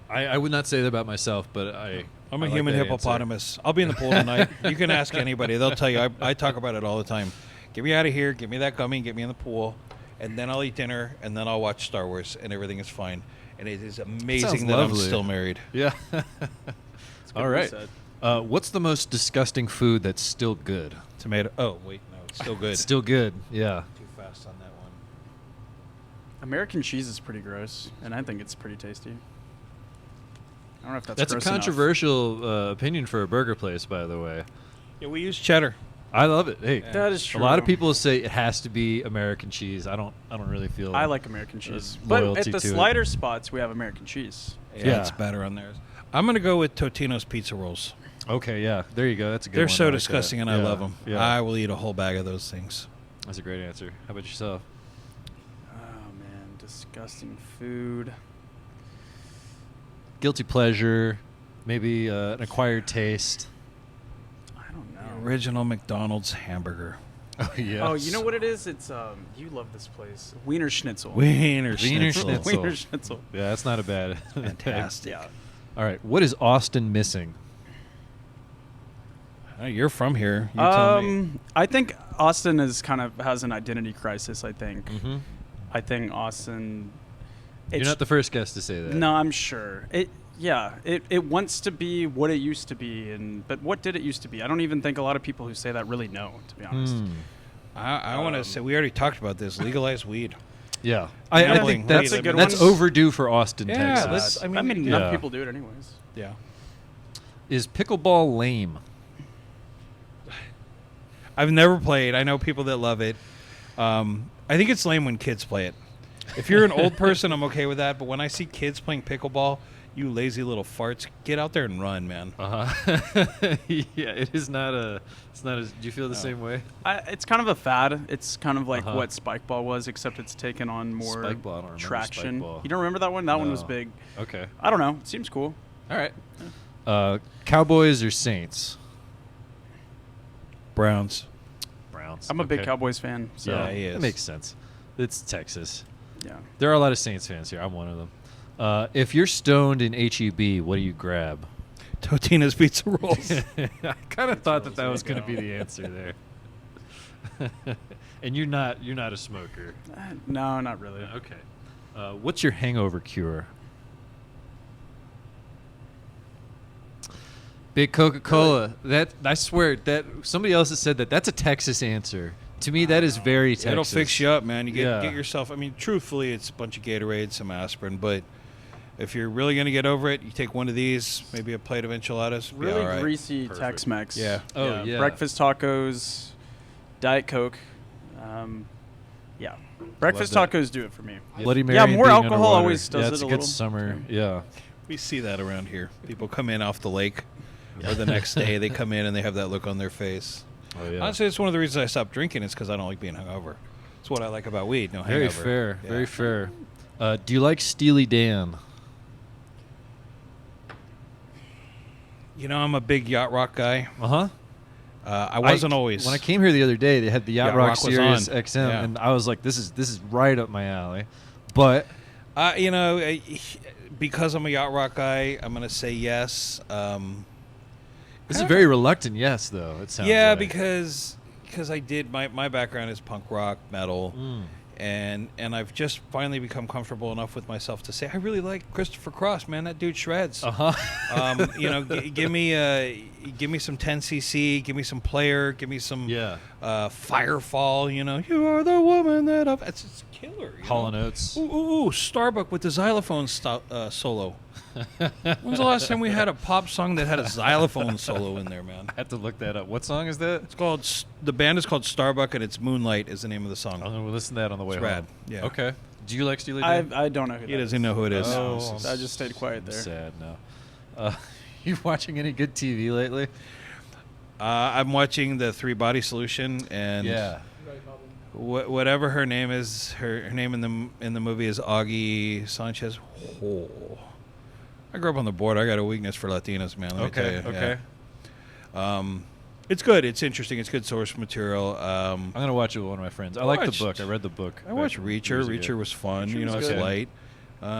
I would not say that about myself, but I'm I a like human that answer. hippopotamus. I'll be in the pool tonight. You can ask anybody; they'll tell you. I talk about it all the time. Get me out of here. Get me that gummy. Get me in the pool, and then I'll eat dinner, and then I'll watch Star Wars, and everything is fine. And it is amazing that I'm lovely. still married. Yeah. It's a good All right. reset. What's the most disgusting food that's still good? Tomato. Oh wait, no, it's still good. Still good. Yeah. Too fast on that one. American cheese is pretty gross, and I think it's pretty tasty. I don't know if that's That's a gross enough. controversial opinion for a burger place, by the way. Yeah, we use cheddar. I love it. Hey, That is true. a lot of people say it has to be American cheese. I don't really feel. I like American cheese, but loyalty at the to it. slider spots we have American cheese. Yeah. It's better on theirs. I'm gonna go with Totino's pizza rolls. Okay, yeah, there you go. That's a good They're one. so I like disgusting, that. and I Yeah, love them. Yeah, I will eat a whole bag of those things. that's a great answer. How about yourself? Oh man, disgusting food. Guilty pleasure, maybe an acquired taste. I don't The know. original McDonald's hamburger. Oh yeah. Oh, you know what it is? It's you love this place. Wiener Schnitzel. Wiener Wiener Schnitzel. Schnitzel. Wiener Schnitzel. Yeah, that's not a bad. Fantastic. Yeah. All right, what is Austin missing? Oh, you're from here. You tell me. I think Austin has an identity crisis. I think. Mm-hmm. I think Austin. You're not the first guest to say that. No, I'm sure. It wants to be what it used to be, but what did it used to be? I don't even think a lot of people who say that really know, to be honest. Hmm. I want to say we alady talked about this. Legalize weed. Yeah, I Gambling. think that's That's a good that's one. overdue for Austin, Yeah, Texas. let's- I I mean, mean, enough yeah. people do it anyways. Yeah. Is pickleball lame? I've never played. I know people that love it. I think it's lame when kids play it. If you're an old person, I'm okay with that. But when I see kids playing pickleball, you lazy little farts, get out there and run, man. Yeah, it is not a. It's not as. Do you feel the No. same way? It's kind of a fad. It's kind of like Uh-huh. what spike ball was, except it's taken on more Spike ball, I don't remember traction. spike ball. You don't remember that one? That one was No. big. Okay. I don't know. It seems cool. All right. Cowboys or Saints? Browns. Browns. I'm a big Okay. Cowboys fan. So Yeah, he it is. makes sense. It's Texas. yeah. There are a lot of Saints fans here. I'm one of them. If you're stoned in HEB, what do you grab? Totino's pizza rolls. I kind of thought that was going to be the answer there. And you're not a smoker. No, not really. Okay. What's your hangover cure? Big Coca-Cola. That I swear that somebody else has said that. That's a Texas answer. To me, that is very Texas. It'll fix you up, man. You Yeah. get yourself. I mean, truthfully, it's a bunch of Gatorade, some aspirin, but if you're really going to get over it, you take one of these, maybe a plate of enchiladas. be Really all right. greasy Perfect. Tex-Mex. Yeah. Oh, yeah. Breakfast tacos, Diet Coke. Yeah. Breakfast that. tacos do it for me. Bloody Mary. Yeah, and more being alcohol underwater. always does yeah, it it's a a good little. summer. Yeah. We see that around here. People come in off the lake, or the next day they come in and they have that look on their face. Oh yeah. Honestly, it's one of the reasons I stopped drinking. It's because I don't like being hungover. It's what I like about weed. No hangover. Very fair. Yeah. Very fair. Do you like Steely Dan? You know, I'm a big yacht rock guy. Uh-huh. I wasn't always. When I came here the other day, they had the Yacht Rock was Series on. XM, Yeah. and I was like, "This is right up my alley." But You know, because I'm a yacht rock guy, I'm gonna say yes. it's a very reluctant yes, though. It sounds. Yeah, like. because I did my background is punk rock, metal, and I've just finally become comfortable enough with myself to say I really like Christopher Cross, man. That dude shreds. You know, give me some 10cc, give me some Player, give me some Firefall. You know, you are the woman that I've. It's a killer. Hall and Oates. Ooh, Starbuck with the xylophone solo. When's the last time we had a pop song that had a xylophone solo in there, man? I have to look that up. What song is that? It's called the band is called Starbuck, and it's Moonlight is the name of the song. I'm gonna listen to that on the way It's home. rad. Yeah. Okay. Do you like Steely Dan? I don't know who He that doesn't is. know who it is. Oh, I just stayed quiet I'm there. sad now. You watching any good TV lately? I'm watching the Three Body Solution, and whatever her name is, her name in the movie is Augie Sanchez. Oh. I grew up on the border. I got a weakness for Latinas, man. Let me tell you. Okay. Yeah. It's good. It's interesting. It's good source material. I'm gonna watch it with one of my friends. I like the book. I read the book. I watched Reacher. years ago. Reacher was fun. Reacher You know, was it's good. light.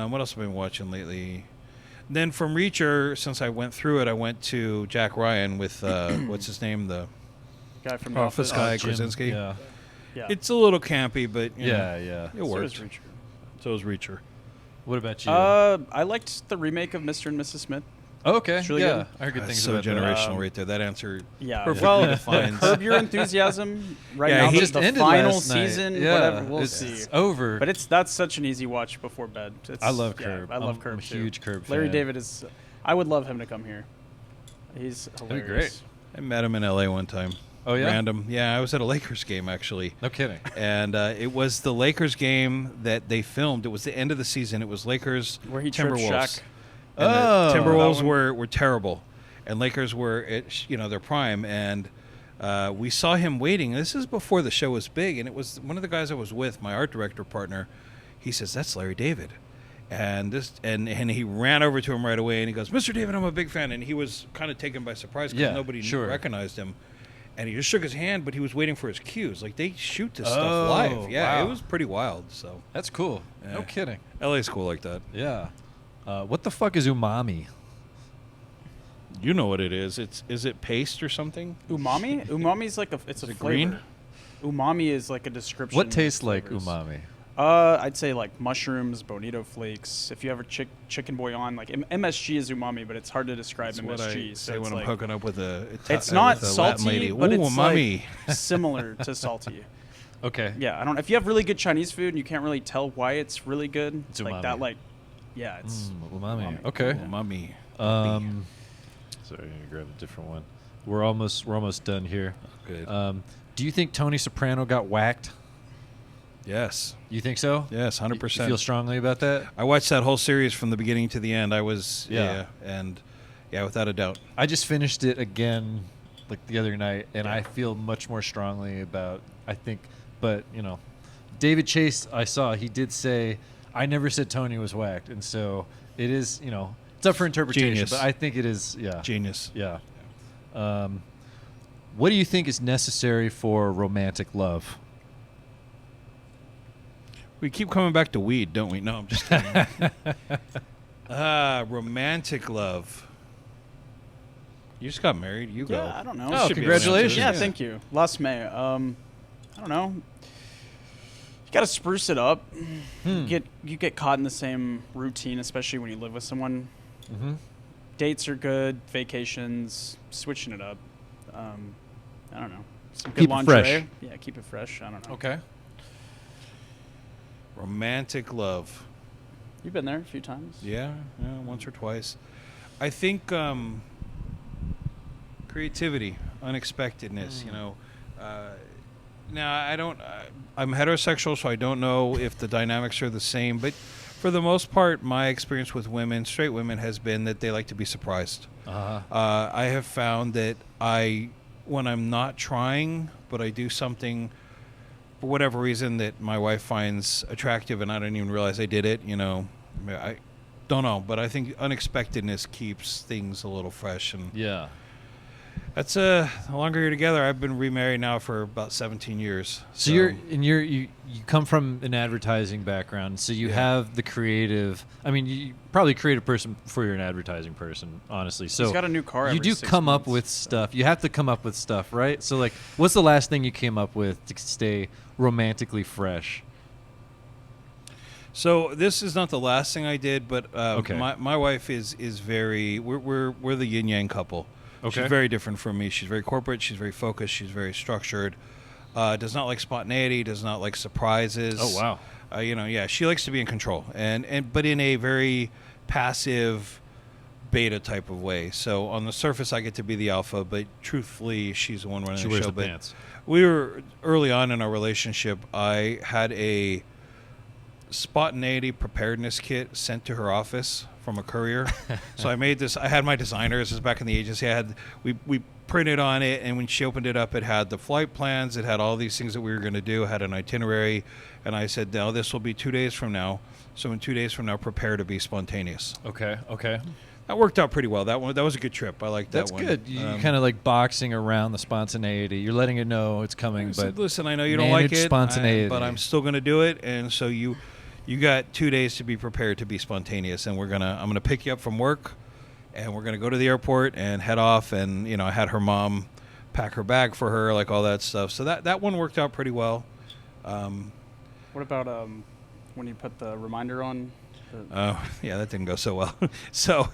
What else have I been watching lately? Then from Reacher, since I went through it, I went to Jack Ryan with what's his name, the Guy from The Office guy, Jim. Krasinski. Yeah. Yeah. It's a little campy, but you know, Yeah. it So works. is Reacher. So is Reacher. What about you? I liked the remake of Mr. and Mrs. Smith. Oh, okay. It's really yeah, good. I heard good That's things so about generational that. right there. That answer Yeah. perfectly Well, defines. Curb Your Enthusiasm right Yeah, now. he the just ended final last night. season, Yeah, whatever. We'll it's see. over. But that's such an easy watch before bed. I love yeah, Curb. I love I'm Curb a too. huge Curb Larry fan. David is. I would love him to come here. He's be hilarious. great. I met him in L.A. one time. Oh, yeah? Random. Yeah, I was at a Lakers game actually. No kidding. And it was the Lakers game that they filmed. It was the end of the season. It was Lakers Where he tripped Timberwolves. Shaq. And Oh. the Timberwolves That one. were terrible, and Lakers were at their prime. And we saw him waiting. This is before the show was big, and it was one of the guys I was with, my art director partner. He says, "That's Larry David." And he ran over to him right away, and he goes, "Mr. David, I'm a big fan." And he was kind of taken by surprise because Yeah, nobody sure. recognized him. And he just shook his hand, but he was waiting for his cues. Like, they shoot this Oh, stuff live. Yeah, wow. it was pretty wild. So That's cool. Yeah. No kidding. LA's cool like that. Yeah. What the fuck is umami? You know what it is. Is it paste or something? Umami? Umami is like it's a it flavor. green? Umami is like a description. What of tastes like flavors. umami? I'd say like mushrooms, bonito flakes. If you ever chicken bouillon, like MSG is umami, but it's hard to describe That's MSG. what I so say it's when I'm like, hooking up with it's not with a Latin salty, lady. but Ooh, it's umami. like similar to salty. Okay. Yeah, I don't. If you have really good Chinese food and you can't really tell why it's really good, It's like umami. that. Like, yeah, it's Umami. umami. Okay. Umami. Sorry, I'm gonna grab a different one. We're almost done here. Good. Do you think Tony Soprano got whacked? Yes. You think so? Yes, You 100%. feel strongly about that? I watched that whole series from the beginning to the end. I was Yeah. and without a doubt. I just finished it again, like the other night, and I feel much more strongly about. I think, but David Chase, I saw he did say, "I never said Tony was whacked," and so it is. It's up for interpretation, Genius. but I think it is. Yeah. Genius. Yeah. What do you think is necessary for romantic love? We keep coming back to weed, don't we? No, I'm just kidding. Romantic love. You just got married. You go. Yeah, I don't know. Oh, Should be congratulations. Yeah, Yeah. thank you. Last May. I don't know. You got to spruce it up. You get caught in the same routine, especially when you live with someone. Mm-hmm. Dates are good. Vacations, switching it up. I don't know. Some good Keep it lingerie. fresh. Yeah, keep it fresh. I don't know. Okay. Romantic love. You've been there a few times. Yeah, once or twice. I think creativity, unexpectedness. Now I don't. I'm heterosexual, so I don't know if the dynamics are the same. But For the most part, my experience with women, straight women, has been that they like to be surprised. I have found that when I'm not trying, but I do something for whatever reason that my wife finds attractive and I don't even realize I did it, I don't know, but I think unexpectedness keeps things a little fresh. And yeah. That's the longer you're together. I've been remarried now for about 17 years. So you come from an advertising background, so you have the creative. I mean, you probably a creative person before you're an advertising person, honestly. So he's got a new car. You every do 6 come up months, with so. stuff. You have to come up with stuff, right? So like, what's the last thing you came up with to stay romantically fresh? So this is not the last thing I did, but Okay. my wife is very. We're the yin yang couple. Okay. She's very different from me. She's very corporate. She's very focused. She's very structured. Does not like spontaneity. Does not like surprises. Oh wow. She likes to be in control, but in a very passive, beta type of way. So on the surface, I get to be the alpha, but truthfully, she's the one running She the wears show. the pants. We were early on in our relationship. I had a spontaneity preparedness kit sent to her office from a courier. So I made this. I had my designers. This is back in the agency. We printed on it, and when she opened it up, it had the flight plans. It had all these things that we were going to do. It had an itinerary, and I said, "Now this will be 2 days from now. So in 2 days from now, prepare to be spontaneous." Okay. That worked out pretty well. That was a good trip. I liked that That's one. good. You kind of like boxing around the spontaneity. You're letting it know it's coming, I said, but listen, I know you don't like manage it, spontaneity. but I'm still going to do it, and so you got 2 days to be prepared to be spontaneous, and I'm gonna pick you up from work, and we're gonna go to the airport and head off. And I had her mom pack her bag for her, like all that stuff. So that one worked out pretty well. What about when you put the reminder on? Oh yeah, that didn't go so well. So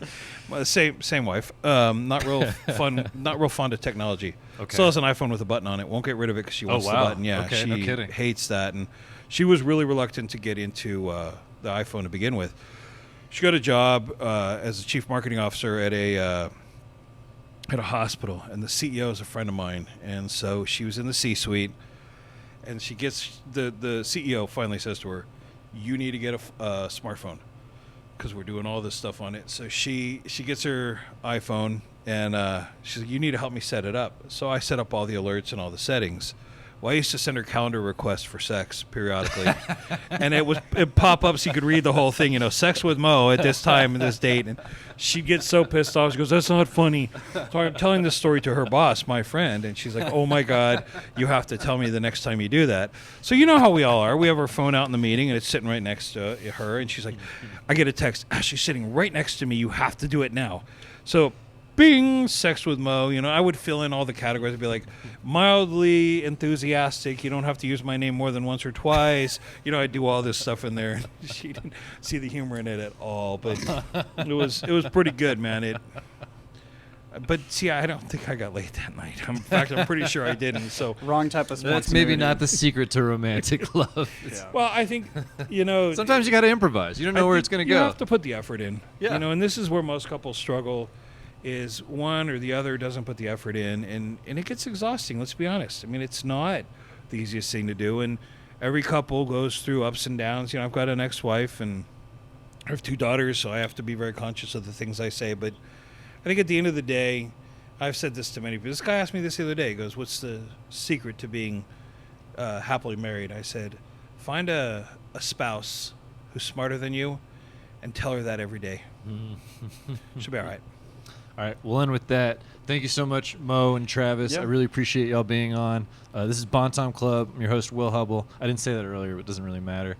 same wife. Not real fun. Not real fond of technology. Okay. Still has an iPhone with a button on it. Won't get rid of it because she wants the button. Yeah, Okay, she no kidding. hates that, and she was really reluctant to get into the iPhone to begin with. She got a job as a chief marketing officer at a hospital, and the CEO is a friend of mine, and so she was in the C-suite, and she gets the CEO finally says to her, "You need to get a smartphone because we're doing all this stuff on it." So she gets her iPhone, and she's like, "You need to help me set it up." So I set up all the alerts and all the settings. Well, I used to send her calendar requests for sex periodically, and it pop up so you could read the whole thing. Sex with Mo at this time and this date, and she'd get so pissed off. She goes, "That's not funny." So I'm telling this story to her boss, my friend, and she's like, "Oh my God, you have to tell me the next time you do that." So you know how we all are. We have our phone out in the meeting, and it's sitting right next to her, and she's like, I get a text, "She's sitting right next to me. You have to do it now." So bing, sex with Mo. I would fill in all the categories. I'd be like, mildly enthusiastic. You don't have to use my name more than once or twice. I'd do all this stuff in there. She didn't see the humor in it at all, but it was pretty good, man. But see, I don't think I got laid that night. In fact, I'm pretty sure I didn't. So Wrong type of spontaneity. that's maybe not the secret to romantic love. Yeah. well, I think Sometimes you got to improvise. You don't know where it's going to You go. have to put the effort in. Yeah. And this is where most couples struggle. Is one or the other doesn't put the effort in, and it gets exhausting. Let's be honest. I mean, it's not the easiest thing to do, and every couple goes through ups and downs. I've got an ex-wife, and I have 2 daughters, so I have to be very conscious of the things I say. But I think at the end of the day, I've said this to many people. This guy asked me this the other day. He goes, "What's the secret to being happily married?" I said, "Find a spouse who's smarter than you, and tell her that every day. She'll be all right." All right, we'll end with that. Thank you so much, Mo and Travis. Yeah. I really appreciate y'all being on. This is Bon Tom Club. I'm your host, Will Hubble. I didn't say that earlier, but it doesn't really matter.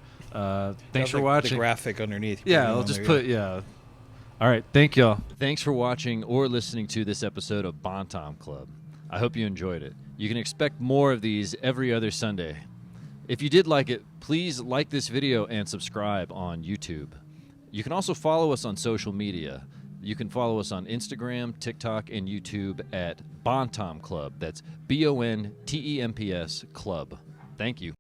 Thanks for watching. The graphic underneath. Yeah, I'll just put, yeah. All right, thank y'all. Thanks for watching or listening to this episode of Bon Tom Club. I hope you enjoyed it. You can expect more of these every other Sunday. If you did like it, please like this video and subscribe on YouTube. You can also follow us on social media. You can follow us on Instagram, TikTok, and YouTube at Bon Tom Club. That's BONTEMPS Club. Thank you.